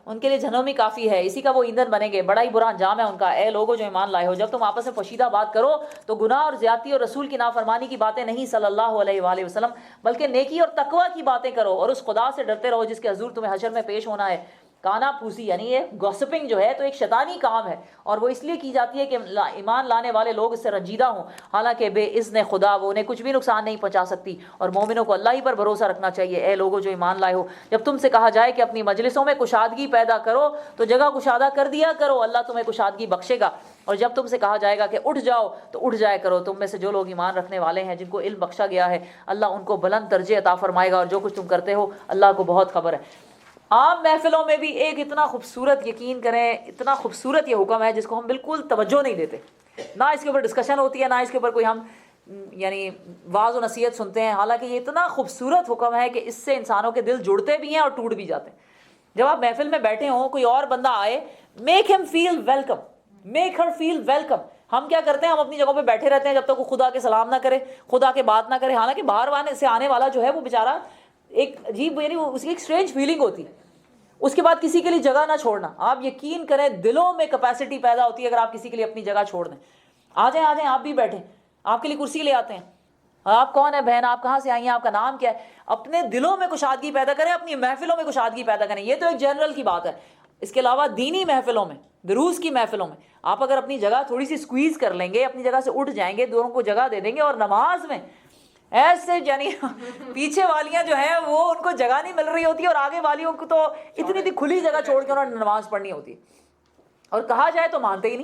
ان کے لیے جہنم ہی کافی ہے، اسی کا وہ ایندھن بنیں گے، بڑا ہی برا انجام ہے ان کا. اے لوگوں جو ایمان لائے ہو، جب تم آپس میں پوشیدہ بات کرو تو گناہ اور زیادتی اور رسول کی نافرمانی کی باتیں نہیں صلی اللہ علیہ وآلہ وسلم، بلکہ نیکی اور تقوی کی باتیں کرو، اور اس خدا سے ڈرتے رہو جس کے حضور تمہیں حشر میں پیش ہونا ہے. کانا پھوسی یعنی یہ گوسپنگ جو ہے تو ایک شیطانی کام ہے، اور وہ اس لیے کی جاتی ہے کہ ایمان لانے والے لوگ اس سے رنجیدہ ہوں، حالانکہ بے اذن خدا وہ انہیں کچھ بھی نقصان نہیں پہنچا سکتی. اور مومنوں کو اللہ ہی پر بھروسہ رکھنا چاہیے. اے لوگوں جو ایمان لائے ہو، جب تم سے کہا جائے کہ اپنی مجلسوں میں کشادگی پیدا کرو تو جگہ کشادہ کر دیا کرو، اللہ تمہیں کشادگی بخشے گا. اور جب تم سے کہا جائے گا کہ اٹھ جاؤ تو اٹھ جایا کرو. تم میں سے جو لوگ ایمان رکھنے والے ہیں، جن کو علم بخشا گیا ہے، اللہ ان کو بلند درجے عطا فرمائے گا، اور جو کچھ تم کرتے ہو اللہ کو بہت خبر ہے. عام محفلوں میں بھی ایک اتنا خوبصورت، یقین کریں اتنا خوبصورت یہ حکم ہے جس کو ہم بالکل توجہ نہیں دیتے، نہ اس کے اوپر ڈسکشن ہوتی ہے، نہ اس کے اوپر کوئی ہم یعنی واعظ و نصیحت سنتے ہیں. حالانکہ یہ اتنا خوبصورت حکم ہے کہ اس سے انسانوں کے دل جڑتے بھی ہیں اور ٹوٹ بھی جاتے ہیں. جب آپ محفل میں بیٹھے ہوں، کوئی اور بندہ آئے، میک ہم فیل ویلکم، میک ہر فیل ویلکم. ہم کیا کرتے ہیں، ہم اپنی جگہوں پہ بیٹھے رہتے ہیں جب تک وہ خدا کے سلام نہ کرے، خدا کے بات نہ کرے. حالانکہ باہر سے آنے والا جو ہے وہ بیچارہ ایک عجیب، یعنی اس کی ایک اسٹرینج فیلنگ ہوتی ہے. اس کے بعد کسی کے لیے جگہ نہ چھوڑنا. آپ یقین کریں دلوں میں کیپیسٹی پیدا ہوتی ہے اگر آپ کسی کے لیے اپنی جگہ چھوڑ دیں. آ جائیں آپ بھی بیٹھیں، آپ کے لیے کرسی لے آتے ہیں. آپ کون ہیں بہن، آپ کہاں سے آئی ہیں، آپ کا نام کیا ہے. اپنے دلوں میں کشادگی پیدا کریں، اپنی محفلوں میں کشادگی پیدا کریں. یہ تو ایک جنرل کی بات ہے. اس کے علاوہ دینی محفلوں میں، دروس کی محفلوں میں آپ اگر اپنی جگہ تھوڑی سی سکویز کر لیں گے، اپنی جگہ سے اٹھ جائیں گے، دونوں کو جگہ دے دیں گے، اور نماز میں ایسے یعنی پیچھے والیاں جو ہیں وہ ان کو جگہ نہیں مل رہی ہوتی، اور آگے والیوں کو تو اتنی کھلی جگہ چھوڑ کے انہوں نے نماز پڑھنی ہوتی ہے. اور کہا جائے تو مانتے ہی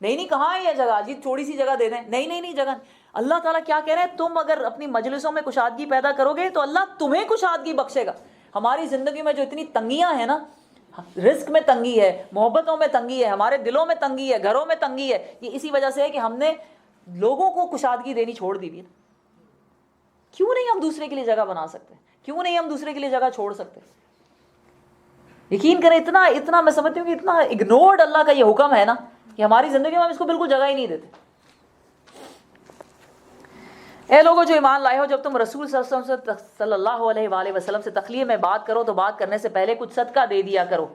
نہیں کہاں ہے یہ جگہ، جی تھوڑی سی جگہ دے دیں. نہیں جگہ. اللہ تعالیٰ کیا کہہ رہے ہیں، تم اگر اپنی مجلسوں میں کشادگی پیدا کرو گے تو اللہ تمہیں کشادگی بخشے گا. ہماری زندگی میں جو اتنی تنگیاں ہیں نا، رزق میں تنگی ہے، محبتوں میں تنگی ہے، ہمارے دلوں میں تنگی ہے، گھروں میں تنگی ہے، یہ اسی وجہ سے ہے کہ ہم نے لوگوں کو کشادگی دینی چھوڑ دی. کیوں نہیں ہم دوسرے کے لیے جگہ بنا سکتے، کیوں نہیں ہم دوسرے کے لیے جگہ چھوڑ سکتے. یقین کریں اتنا میں سمجھتی ہوں کہ اتنا اگنورڈ اللہ کا یہ حکم ہے نا کہ ہماری زندگی میں ہم اس کو بالکل جگہ ہی نہیں دیتے. اے لوگوں جو ایمان لائے ہو، جب تم رسول صلی اللہ علیہ وآلہ وسلم سے تخلیہ میں بات کرو تو بات کرنے سے پہلے کچھ صدقہ دے دیا کرو،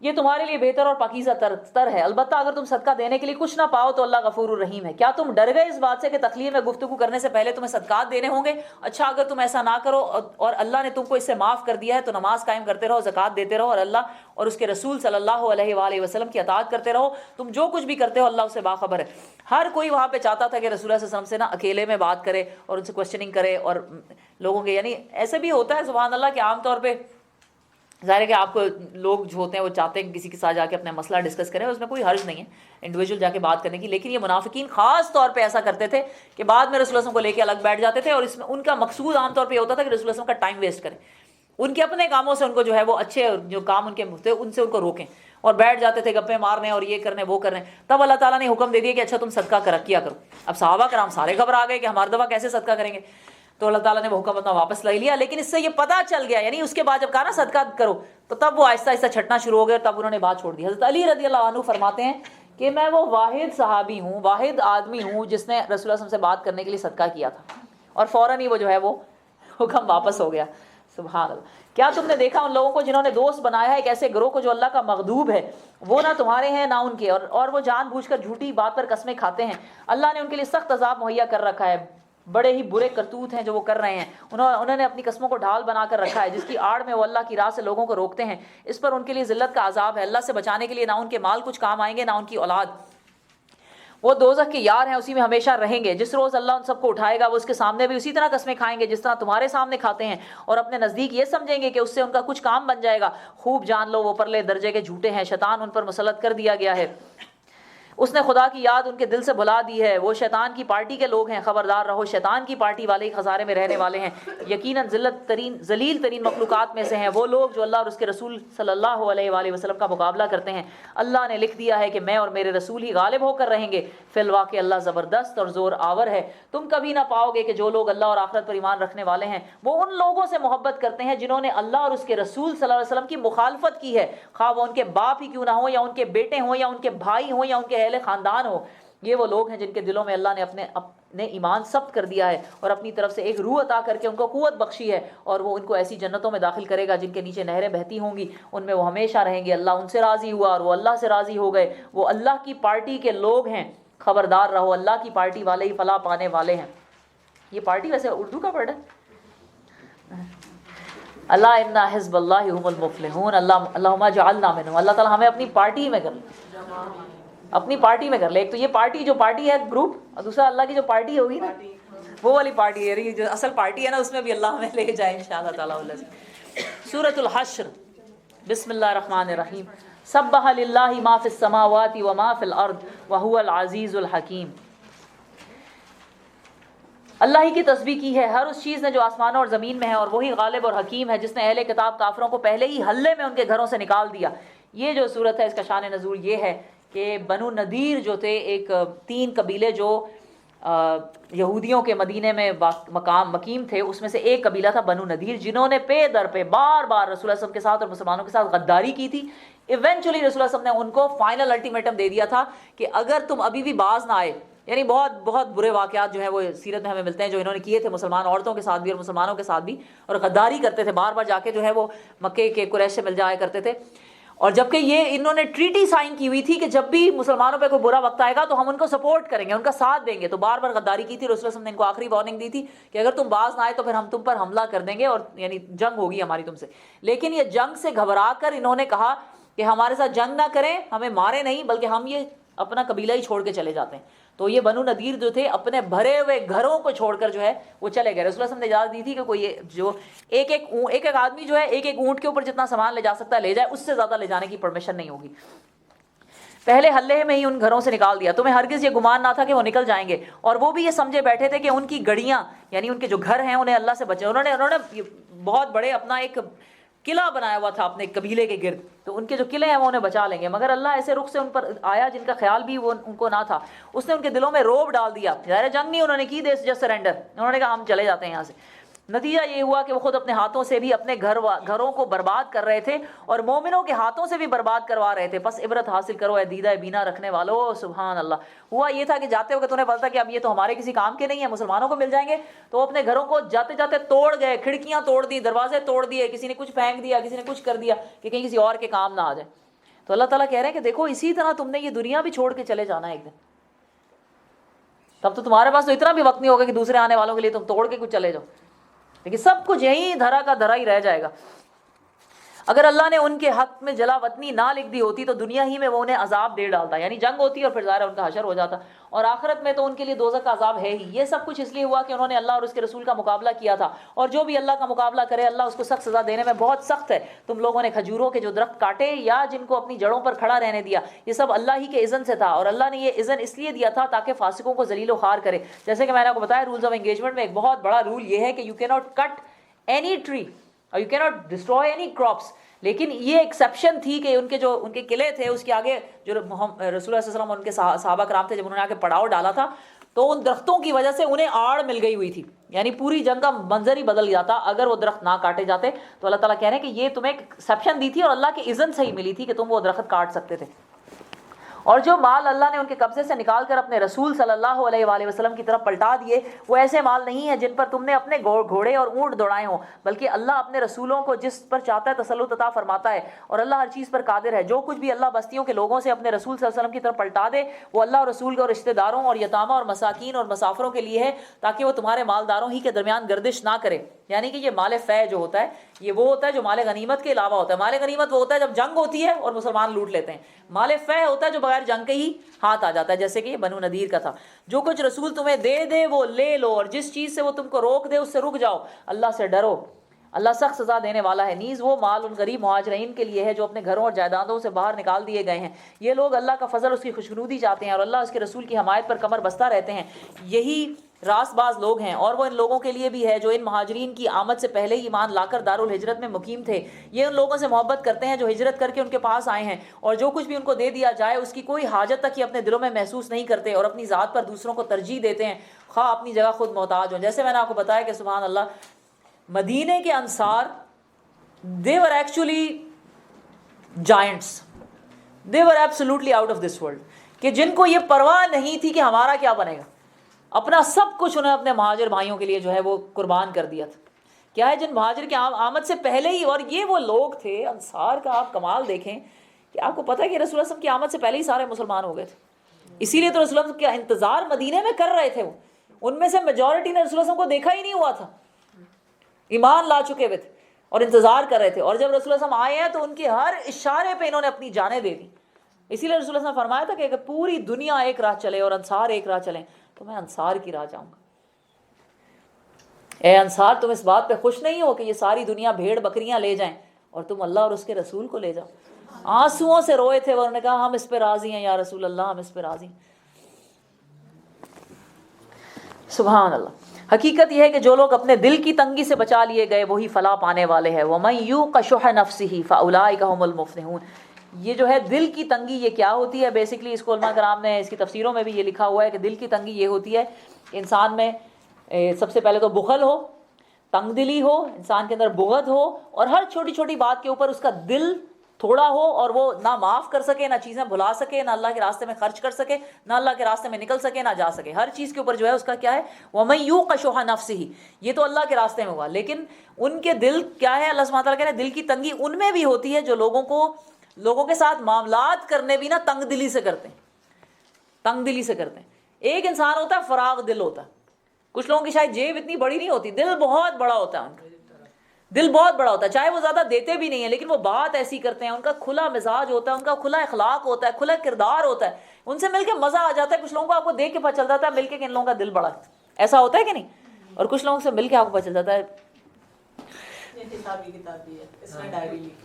یہ تمہارے لیے بہتر اور پاکیزہ تر ہے. البتہ اگر تم صدقہ دینے کے لیے کچھ نہ پاؤ تو اللہ غفور الرحیم ہے. کیا تم ڈر گئے اس بات سے کہ تخلیہ میں گفتگو کرنے سے پہلے تمہیں صدقات دینے ہوں گے؟ اچھا اگر تم ایسا نہ کرو اور اللہ نے تم کو اس سے معاف کر دیا ہے تو نماز قائم کرتے رہو، زکوٰۃ دیتے رہو، اور اللہ اور اس کے رسول صلی اللہ علیہ وآلہ وسلم کی اطاعت کرتے رہو. تم جو کچھ بھی کرتے ہو اللہ اس سے باخبر ہے. ہر کوئی وہاں پہ چاہتا تھا کہ رسول اللہ صلی اللہ علیہ وسلم سے نا اکیلے میں بات کرے اور ان سے کوشچننگ کرے، اور لوگوں کے یعنی ایسے بھی ہوتا ہے سبحان اللہ کہ عام طور پہ ظاہر ہے کہ آپ کو لوگ جو ہوتے ہیں وہ چاہتے ہیں کہ کسی کے ساتھ جا کے اپنا مسئلہ ڈسکس کریں، اس میں کوئی حرج نہیں ہے انڈیویجول جا کے بات کرنے کی. لیکن یہ منافقین خاص طور پہ ایسا کرتے تھے کہ بعد میں رسول اللہ صلی اللہ علیہ وسلم کو لے کے الگ بیٹھ جاتے تھے، اور اس میں ان کا مقصود عام طور پہ یہ ہوتا تھا کہ رسول اللہ صلی اللہ علیہ وسلم کا ٹائم ویسٹ کریں، ان کے اپنے کاموں سے ان کو جو ہے وہ اچھے جو کام ان کے ہوتے ان سے ان کو روکیں، اور بیٹھ جاتے تھے گپے مارنے اور یہ کرنے وہ کرنے. تب اللہ تعالیٰ نے حکم دے دیا کہ اچھا تم صدقہ کیا کرو. اب صحابہ کرام سارے گھبرا گئے کہ ہمارے دفعہ کیسے صدقہ کریں گے، تو اللہ تعالیٰ نے وہ حکم اپنا واپس لے لیا. لیکن اس سے یہ پتہ چل گیا، یعنی اس کے بعد جب کہا نا صدقہ کرو تو تب وہ آہستہ آہستہ چھٹنا شروع ہو گیا، اور تب انہوں نے بات چھوڑ دی. حضرت علی رضی اللہ عنہ فرماتے ہیں کہ میں وہ واحد صحابی ہوں، واحد آدمی ہوں جس نے رسول اللہ صلی اللہ علیہ وسلم سے بات کرنے کے لیے صدقہ کیا تھا، اور فوراً ہی وہ جو ہے وہ حکم واپس ہو گیا. سبحان اللہ. کیا تم نے دیکھا ان لوگوں کو جنہوں نے دوست بنایا ہے ایک ایسے گروہ کو جو اللہ کا مغضوب ہے، وہ نہ تمہارے ہیں نہ ان کے، اور وہ جان بوجھ کر جھوٹی بات پر قسمیں کھاتے ہیں. اللہ نے ان کے لیے سخت عذاب مہیا کر رکھا ہے. بڑے ہی برے کرتوت ہیں جو وہ کر رہے ہیں. انہوں نے اپنی قسموں کو ڈھال بنا کر رکھا ہے جس کی آڑ میں وہ اللہ کی راہ سے لوگوں کو روکتے ہیں. اس پر ان کے لیے ذلت کا عذاب ہے. اللہ سے بچانے کے لیے نہ ان کے مال کچھ کام آئیں گے نہ ان کی اولاد. وہ دوزخ کے یار ہیں, اسی میں ہمیشہ رہیں گے. جس روز اللہ ان سب کو اٹھائے گا وہ اس کے سامنے بھی اسی طرح قسمیں کھائیں گے جس طرح تمہارے سامنے کھاتے ہیں, اور اپنے نزدیک یہ سمجھیں گے کہ اس سے ان کا کچھ کام بن جائے گا. خوب جان لو وہ پرلے درجے کے جھوٹے ہیں, شیطان ان پر مسلط کر دیا گیا ہے. اس نے خدا کی یاد ان کے دل سے بھلا دی ہے. وہ شیطان کی پارٹی کے لوگ ہیں, خبردار رہو شیطان کی پارٹی والے ہی خسارے میں رہنے والے ہیں. یقیناً ذلیل ترین مخلوقات میں سے ہیں وہ لوگ جو اللہ اور اس کے رسول صلی اللہ علیہ وآلہ وسلم کا مقابلہ کرتے ہیں. اللہ نے لکھ دیا ہے کہ میں اور میرے رسول ہی غالب ہو کر رہیں گے. فی الواقع اللہ زبردست اور زور آور ہے. تم کبھی نہ پاؤ گے کہ جو لوگ اللہ اور آخرت پر ایمان رکھنے والے ہیں وہ ان لوگوں سے محبت کرتے ہیں جنہوں نے اللہ اور اس کے رسول صلی اللہ علیہ وسلم کی مخالفت کی ہے, خواہ وہ ان کے باپ ہی کیوں نہ ہو, یا ان کے بیٹے ہوں, یا ان کے بھائی ہوں, یا ان کے اہل خاندان ہو. یہ وہ لوگ ہیں جن کے دلوں میں اللہ نے اپنے ایمان ثبت کر دیا ہے اور اپنی طرف سے ایک روح عطا کر کے ان کو قوت بخشی ہے, اور وہ ان کو ایسی جنتوں میں داخل کرے گا جن کے نیچے نہریں بہتی ہوں گی, ان میں وہ ہمیشہ رہیں گے. اللہ ان سے راضی ہوا اور وہ اللہ سے راضی ہو گئے. وہ اللہ کی پارٹی کے لوگ ہیں, خبردار رہو اللہ کی پارٹی والے ہی فلاح پانے والے ہیں. یہ پارٹی ویسے اردو کا ورڈ ہے. اللہ ان حزب اللہ هم المفلحون. اللہم اجعلنا منہم. اللہ تعالیٰ ہمیں اپنی پارٹی میں کر لے, اپنی پارٹی میں کر لے. ایک تو یہ پارٹی جو پارٹی ہے گروپ, اور دوسرا اللہ کی جو پارٹی ہوگی نا وہ والی پارٹی ہے, جو اصل پارٹی ہے نا اس میں بھی اللہ ہمیں لے جائے انشاءاللہ تعالیٰ. سورۃ الحشر, بسم اللہ الرحمن الرحیم. سبح للہ ما فی السماوات وما فی الارض وہو العزیز الحکیم. اللہ ہی کی تسبیح کی ہے ہر اس چیز نے جو آسمانوں اور زمین میں ہے, اور وہی غالب اور حکیم ہے جس نے اہل کتاب کافروں کو پہلے ہی حلے میں ان کے گھروں سے نکال دیا. یہ جو صورت ہے اس کا شان نزول یہ ہے کہ بنو نذیر جو تھے, ایک 3 قبیلے جو یہودیوں کے مدینے میں مقیم تھے, اس میں سے ایک قبیلہ تھا بنو نذیر, جنہوں نے پے در پہ بار بار رسول اللہ صلی اللہ علیہ وسلم کے ساتھ اور مسلمانوں کے ساتھ غداری کی تھی. ایونچولی رسول اللہ صلی اللہ علیہ وسلم نے ان کو فائنل الٹیمیٹم دے دیا تھا کہ اگر تم ابھی بھی باز نہ آئے, یعنی بہت بہت برے واقعات جو ہیں وہ سیرت میں ہمیں ملتے ہیں جو انہوں نے کیے تھے مسلمان عورتوں کے ساتھ بھی اور مسلمانوں کے ساتھ بھی, اور غداری کرتے تھے بار بار جا کے جو ہے وہ مکے کے قریش سے مل جایا کرتے تھے. اور جبکہ یہ انہوں نے ٹریٹی سائن کی ہوئی تھی کہ جب بھی مسلمانوں پہ کوئی برا وقت آئے گا تو ہم ان کو سپورٹ کریں گے, ان کا ساتھ دیں گے, تو بار بار غداری کی تھی. رسول اللہ صلی اللہ علیہ وسلم نے ان کو آخری وارننگ دی تھی کہ اگر تم باز نہ آئے تو پھر ہم تم پر حملہ کر دیں گے, اور یعنی جنگ ہوگی ہماری تم سے. لیکن یہ جنگ سے گھبرا کر انہوں نے کہا کہ ہمارے ساتھ جنگ نہ کریں, ہمیں مارے نہیں, بلکہ ہم یہ اپنا قبیلہ ہی چھوڑ کے چلے جاتے ہیں. تو یہ بنو نذیر جو تھے اپنے بھرے ہوئے گھروں کو چھوڑ کر جو ہے وہ چلے گئے. رسول اللہ صلی اللہ علیہ وسلم نے اجازت دی تھی کہ کوئی جو ایک آدمی جو ہے ایک اونٹ کے اوپر جتنا سامان لے جا سکتا ہے لے جائے, اس سے زیادہ لے جانے کی پرمیشن نہیں ہوگی. پہلے حلے میں ہی ان گھروں سے نکال دیا. تمہیں ہرگز یہ گمان نہ تھا کہ وہ نکل جائیں گے, اور وہ بھی یہ سمجھے بیٹھے تھے کہ ان کی گڑیاں یعنی ان کے جو گھر ہیں انہیں اللہ سے بچے. انہوں نے بہت بڑے اپنا ایک قلعہ بنایا ہوا تھا اپنے قبیلے کے گرد, تو ان کے جو قلعے ہیں وہ انہیں بچا لیں گے. مگر اللہ ایسے رخ سے ان پر آیا جن کا خیال بھی وہ ان کو نہ تھا. اس نے ان کے دلوں میں روب ڈال دیا. ظاہر جنگ نہیں انہوں نے کی, دے جسٹ سرنڈر, انہوں نے کہا ہم چلے جاتے ہیں یہاں سے. نتیجہ یہ ہوا کہ وہ خود اپنے ہاتھوں سے بھی اپنے گھروں کو برباد کر رہے تھے اور مومنوں کے ہاتھوں سے بھی برباد کروا رہے تھے. بس عبرت حاصل کرو اے دیدہ بینا رکھنے والو. سبحان اللہ. ہوا یہ تھا کہ جاتے وقت انہیں پتا کہ اب یہ تو ہمارے کسی کام کے نہیں ہیں, مسلمانوں کو مل جائیں گے, تو وہ اپنے گھروں کو جاتے جاتے توڑ گئے, کھڑکیاں توڑ دی, دروازے توڑ دیے, کسی نے کچھ پھینک دیا, کسی نے کچھ کر دیا کہ کہیں کسی اور کے کام نہ آ جائے. تو اللہ تعالیٰ کہہ رہے ہیں کہ دیکھو اسی طرح تم نے یہ دنیا بھی چھوڑ کے چلے جانا ہے ایک دن. تب تو تمہارے پاس تو اتنا بھی وقت نہیں ہوگا کہ دوسرے آنے والوں کے لیے تم توڑ کے کچھ چلے جاؤ, لیکن سب کچھ یہیں دھرا کا دھرا ہی رہ جائے گا. اگر اللہ نے ان کے حق میں جلا وطنی نہ لکھ دی ہوتی تو دنیا ہی میں وہ انہیں عذاب دے ڈالتا, یعنی جنگ ہوتی اور پھر ظاہر ان کا حشر ہو جاتا, اور آخرت میں تو ان کے لیے دوزخ کا عذاب ہے ہی. یہ سب کچھ اس لیے ہوا کہ انہوں نے اللہ اور اس کے رسول کا مقابلہ کیا تھا, اور جو بھی اللہ کا مقابلہ کرے اللہ اس کو سخت سزا دینے میں بہت سخت ہے. تم لوگوں نے کھجوروں کے جو درخت کاٹے یا جن کو اپنی جڑوں پر کھڑا رہنے دیا, یہ سب اللہ ہی کے اذن سے تھا, اور اللہ نے یہ اذن اس لیے دیا تھا تاکہ فاسقوں کو ذلیل و خوار کرے. جیسے کہ میں نے آپ کو بتایا رولز آف انگیجمنٹ میں ایک بہت بڑا رول یہ ہے کہ یو کی ناٹ کٹ اینی ٹری اور یو کی ناٹ ڈسٹروائے اینی کراپس. لیکن یہ ایکسیپشن تھی کہ ان کے قلعے تھے, اس کے آگے جو رسول اللہ صلی اللہ علیہ وسلم ان کے صحابہ کرام تھے, جب انہوں نے آ کے پڑاؤ ڈالا تھا تو ان درختوں کی وجہ سے انہیں آڑ مل گئی ہوئی تھی, یعنی پوری جنگ کا منظر ہی بدل جاتا اگر وہ درخت نہ کاٹے جاتے. تو اللہ تعالیٰ کہہ رہے ہیں کہ یہ تمہیں ایکسیپشن دی تھی اور اللہ کے اذن سے ہی ملی تھی کہ تم وہ درخت کاٹ سکتے تھے. اور جو مال اللہ نے ان کے قبضے سے نکال کر اپنے رسول صلی اللہ علیہ وآلہ وسلم کی طرف پلٹا دیے، وہ ایسے مال نہیں ہیں جن پر تم نے اپنے گھوڑے اور اونٹ دوڑائے ہوں، بلکہ اللہ اپنے رسولوں کو جس پر چاہتا ہے تسلط عطا فرماتا ہے، اور اللہ ہر چیز پر قادر ہے۔ جو کچھ بھی اللہ بستیوں کے لوگوں سے اپنے رسول صلی اللہ علیہ وسلم کی طرف پلٹا دے وہ اللہ اور رسول کے اور رشتہ داروں اور یتامہ اور مساکین اور مسافروں کے لیے ہے، تاکہ وہ تمہارے مالداروں ہی کے درمیان گردش نہ کرے۔ یعنی کہ یہ مال فے جو ہوتا ہے یہ وہ ہوتا ہے جو مال غنیمت کے علاوہ ہوتا ہے۔ مال غنیمت وہ ہوتا ہے جب جنگ ہوتی ہے اور مسلمان لوٹ لیتے ہیں، مال فے ہوتا ہے جو بغیر جنگ کے ہی ہاتھ آ جاتا ہے، جیسے کہ یہ بنو نذیر کا تھا۔ جو کچھ رسول تمہیں دے دے وہ لے لو، اور جس چیز سے وہ تم کو روک دے اس سے رک جاؤ، اللہ سے ڈرو، اللہ سخت سزا دینے والا ہے۔ نیز وہ مال ان غریب مہاجرین کے لیے ہے جو اپنے گھروں اور جائیدادوں سے باہر نکال دیے گئے ہیں، یہ لوگ اللہ کا فضل اس کی خوشنودی چاہتے ہیں اور اللہ اس کے رسول کی حمایت پر کمر بستہ رہتے ہیں، یہی راست باز لوگ ہیں۔ اور وہ ان لوگوں کے لیے بھی ہے جو ان مہاجرین کی آمد سے پہلے ہی ایمان لا کر دارالہجرت میں مقیم تھے، یہ ان لوگوں سے محبت کرتے ہیں جو ہجرت کر کے ان کے پاس آئے ہیں، اور جو کچھ بھی ان کو دے دیا جائے اس کی کوئی حاجت تک یہ اپنے دلوں میں محسوس نہیں کرتے، اور اپنی ذات پر دوسروں کو ترجیح دیتے ہیں خواہ اپنی جگہ خود محتاج ہوں۔ جیسے میں نے آپ کو بتایا کہ سبحان اللہ مدینے کے انصار they were actually giants, they were absolutely out of this world، کہ جن کو یہ پرواہ نہیں تھی کہ ہمارا کیا بنے گا، اپنا سب کچھ انہیں اپنے مہاجر بھائیوں کے لیے جو ہے وہ قربان کر دیا تھا۔ کیا ہے جن مہاجر کی آمد سے پہلے ہی، اور یہ وہ لوگ تھے انصار کا، آپ کمال دیکھیں کہ آپ کو پتہ ہے کہ رسول اللہ صلی اللہ علیہ وسلم کی آمد سے پہلے ہی سارے مسلمان ہو گئے تھے، اسی لیے تو رسول اللہ کا انتظار مدینے میں کر رہے تھے۔ وہ ان میں سے میجورٹی نے رسول اللہ صلی اللہ علیہ وسلم کو دیکھا ہی نہیں ہوا تھا، ایمان لا چکے ہوئے تھے اور انتظار کر رہے تھے، اور جب رسول اللہ صلی اللہ علیہ وسلم آئے ہیں تو ان کے ہر اشارے پہ انہوں نے اپنی جانیں دے دی۔ اسی لیے رسول اللہ صلی اللہ علیہ وسلم نے فرمایا تھا کہ اگر پوری دنیا ایک راہ چلے اور انصار ایک راہ چلیں تو میں انصار کی راہ جاؤں گا۔ اے انصار تم اس بات پہ خوش نہیں ہو کہ یہ ساری دنیا بھیڑ بکریاں لے جائیں اور تم اللہ اور اس کے رسول کو لے جاؤ؟ آنسوؤں سے روئے تھے، انہوں نے کہا ہم اس پہ راضی ہیں یا رسول اللہ، ہم اس پہ راضی ہیں۔ سبحان اللہ۔ حقیقت یہ ہے کہ جو لوگ اپنے دل کی تنگی سے بچا لیے گئے وہی فلاح پانے والے ہیں۔ وَمَن يُوقَ شُحَّ نَفْسِهِ فَأُولَٰئِكَ هُمُ الْمُفْلِحُونَ۔ یہ جو ہے دل کی تنگی یہ کیا ہوتی ہے؟ بیسکلی اس کو علماء کرام نے اس کی تفسیروں میں بھی یہ لکھا ہوا ہے کہ دل کی تنگی یہ ہوتی ہے کہ انسان میں سب سے پہلے تو بخل ہو، تنگ دلی ہو، انسان کے اندر بغض ہو، اور ہر چھوٹی چھوٹی بات کے اوپر اس کا دل تھوڑا ہو، اور وہ نہ معاف کر سکے، نہ چیزیں بھلا سکے، نہ اللہ کے راستے میں خرچ کر سکے، نہ اللہ کے راستے میں نکل سکے، نہ جا سکے۔ ہر چیز کے اوپر جو ہے اس کا کیا ہے؟ وَمَن يُوقَ شُحَّ نَفْسِهِ، یہ تو اللہ کے راستے میں ہوا، لیکن ان کے دل کیا ہے؟ اللہ سبحانہ تعالیٰ کہہ رہے ہیں دل کی تنگی ان میں بھی ہوتی ہے جو لوگوں کے ساتھ معاملات کرنے بھی نا تنگ دلی سے کرتے ہیں، تنگ دلی سے کرتے ہیں۔ ایک انسان ہوتا ہے فراغ دل ہوتا ہے، کچھ لوگوں کی شاید جیب اتنی بڑی نہیں ہوتی، دل بہت بڑا ہوتا ہے، ان کا دل بہت بڑا ہوتا ہے، چاہے وہ زیادہ دیتے بھی نہیں ہیں لیکن وہ بات ایسی کرتے ہیں، ان کا کھلا مزاج ہوتا ہے، ان کا کھلا اخلاق ہوتا ہے، کھلا کردار ہوتا ہے، ان سے مل کے مزہ آ جاتا ہے۔ کچھ لوگوں کو آپ کو دیکھ کے پتہ چل جاتا ہے مل کے کہ ان لوگوں کا دل بڑا ہے، ایسا ہوتا ہے کہ نہیں؟ اور کچھ لوگوں سے مل کے آپ کو پتہ چل جاتا ہے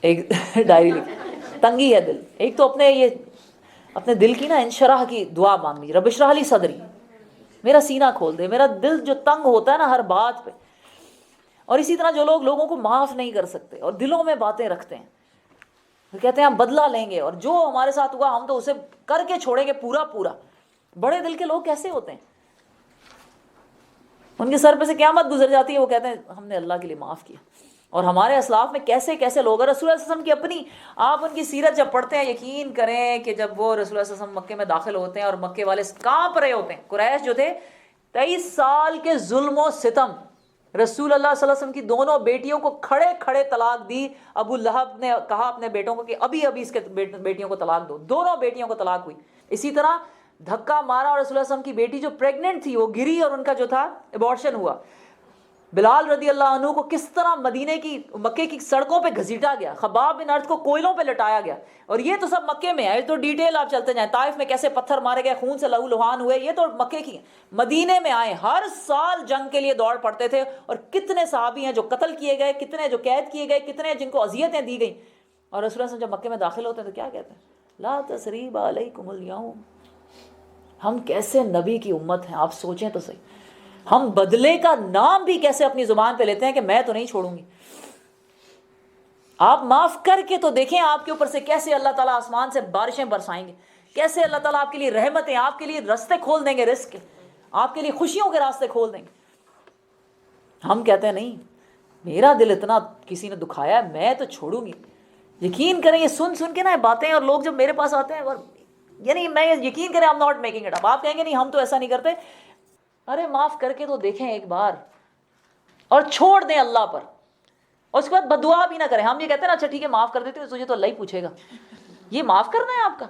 ایک ڈائری لکھی، تنگی ہے دل۔ ایک تو اپنے دل کی نا انشراح کی دعا مانگنی، رب اشرح لی صدری، میرا سینہ کھول دے، میرا دل جو تنگ ہوتا ہے نا ہر بات پہ۔ اور اسی طرح جو لوگ لوگوں کو معاف نہیں کر سکتے اور دلوں میں باتیں رکھتے ہیں، وہ کہتے ہیں ہم بدلہ لیں گے اور جو ہمارے ساتھ ہوا ہم تو اسے کر کے چھوڑیں گے پورا پورا۔ بڑے دل کے لوگ کیسے ہوتے ہیں؟ ان کے سر پہ سے قیامت گزر جاتی ہے، وہ کہتے ہیں ہم نے اللہ کے لیے معاف کیا۔ اور ہمارے اسلاف میں کیسے کیسے لوگ ہیں، رسول اللہ صلی اللہ علیہ وسلم کی آپ ان کی سیرت جب پڑھتے ہیں یقین کریں کہ جب وہ رسول اللہ صلی اللہ علیہ وسلم مکے میں داخل ہوتے ہیں اور مکے والے کانپ رہے ہوتے ہیں، قریش جو تھے 23 سال کے ظلم و ستم، رسول اللہ صلی اللہ علیہ وسلم کی دونوں بیٹیوں کو کھڑے کھڑے طلاق دی۔ ابو لہب نے کہا اپنے بیٹوں کو کہ ابھی اس کے بیٹیوں کو طلاق دو، دونوں بیٹیوں کو طلاق ہوئی۔ اسی طرح دھکا مارا اور رسول اللہ صلی اللہ علیہ وسلم کی بیٹی جو پریگننٹ تھی وہ گری اور ان کا جو تھا ایبارشن ہوا۔ بلال رضی اللہ عنہ کو کس طرح مکے کی سڑکوں پہ گھسیٹا گیا، خباب بن ارد کو کوئلوں پہ لٹایا گیا، اور یہ تو سب مکے میں ہے، تو ڈیٹیل آپ چلتے جائیں، طائف میں کیسے پتھر مارے گئے، خون سے لہو لہان ہوئے، یہ تو مکے کی ہیں۔ مدینے میں آئے، ہر سال جنگ کے لیے دوڑ پڑتے تھے، اور کتنے صحابی ہیں جو قتل کیے گئے، کتنے جو قید کیے گئے، کتنے جن کو اذیتیں دی گئیں۔ اور رسول اللہ جب مکے میں داخل ہوتے ہیں تو کیا کہتے ہیں؟ لا تثریب علیکم اليوم۔ ہم کیسے نبی کی امت ہیں، آپ سوچیں تو صحیح، ہم بدلے کا نام بھی کیسے اپنی زبان پہ لیتے ہیں کہ میں تو نہیں چھوڑوں گی۔ آپ معاف کر کے تو دیکھیں آپ کے اوپر سے کیسے اللہ تعالیٰ آسمان سے بارشیں برسائیں گے، کیسے اللہ تعالیٰ آپ کے لیے رحمتیں، آپ کے لیے راستے کھول دیں گے، رزق کے، آپ کے لیے خوشیوں کے راستے کھول دیں گے۔ ہم کہتے ہیں نہیں، میرا دل اتنا کسی نے دکھایا ہے میں تو چھوڑوں گی۔ یقین کریں یہ سن کے نا باتیں، اور لوگ جب میرے پاس آتے ہیں اور یعنی میں یقین کریں I'm not making it up. آپ کہیں گے نہیں ہم تو ایسا نہیں کرتے. ارے معاف کر کے تو دیکھیں ایک بار اور چھوڑ دیں اللہ پر, اور اس کے بعد بددعا بھی نہ کریں. ہم یہ کہتے ہیں نا اچھا ٹھیک ہے معاف کر دیتے ہو, تجھے تو اللہ ہی پوچھے گا. یہ معاف کرنا ہے آپ کا؟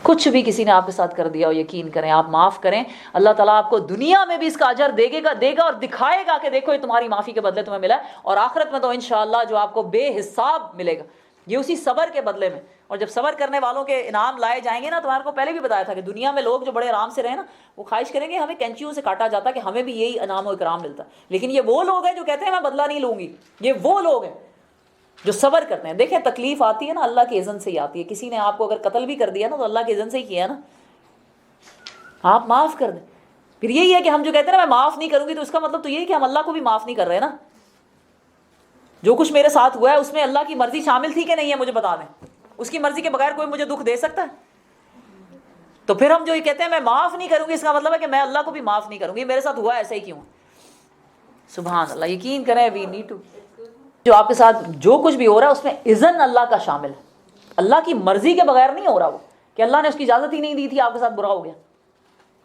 کچھ بھی کسی نے آپ کے ساتھ کر دیا ہو, یقین کریں آپ معاف کریں, اللہ تعالیٰ آپ کو دنیا میں بھی اس کا اجر دے گا اور دکھائے گا کہ دیکھو یہ تمہاری معافی کے بدلے تمہیں ملا ہے, اور آخرت میں تو انشاءاللہ جو آپ کو بے حساب ملے گا یہ اسی صبر کے بدلے میں. اور جب صبر کرنے والوں کے انعام لائے جائیں گے نا, تمہارے کو پہلے بھی بتایا تھا کہ دنیا میں لوگ جو بڑے آرام سے رہے نا وہ خواہش کریں گے ہمیں کینچیوں سے کاٹا جاتا کہ ہمیں بھی یہی انعام و اکرام ملتا, لیکن یہ وہ لوگ ہیں جو کہتے ہیں میں بدلہ نہیں لوں گی. یہ وہ لوگ ہیں جو صبر کرتے ہیں. دیکھیں تکلیف آتی ہے نا اللہ کی اذن سے ہی آتی ہے. کسی نے آپ کو اگر قتل بھی کر دیا نا تو اللہ کی اذن سے ہی کیا نا, آپ معاف کر دیں. پھر یہی ہے کہ ہم جو کہتے ہیں نا میں معاف نہیں کروں گی, تو اس کا مطلب تو یہی کہ ہم اللہ کو بھی معاف نہیں کر رہے نا. جو کچھ میرے ساتھ ہوا ہے اس میں اللہ کی مرضی شامل تھی کہ نہیں ہے مجھے بتا دیں. اس کی مرضی کے بغیر کوئی مجھے دکھ دے سکتا ہے؟ تو پھر ہم جو یہ کہتے ہیں میں معاف نہیں کروں گی, اس کا مطلب ہے کہ میں اللہ کو بھی معاف نہیں کروں گی, میرے ساتھ ہوا ایسا ہی کیوں. سبحان اللہ. یقین کریں وی نیڈ ٹو, جو آپ کے ساتھ جو کچھ بھی ہو رہا ہے اس میں اذن اللہ کا شامل ہے. اللہ کی مرضی کے بغیر نہیں ہو رہا وہ, کہ اللہ نے اس کی اجازت ہی نہیں دی تھی آپ کے ساتھ برا ہو گیا.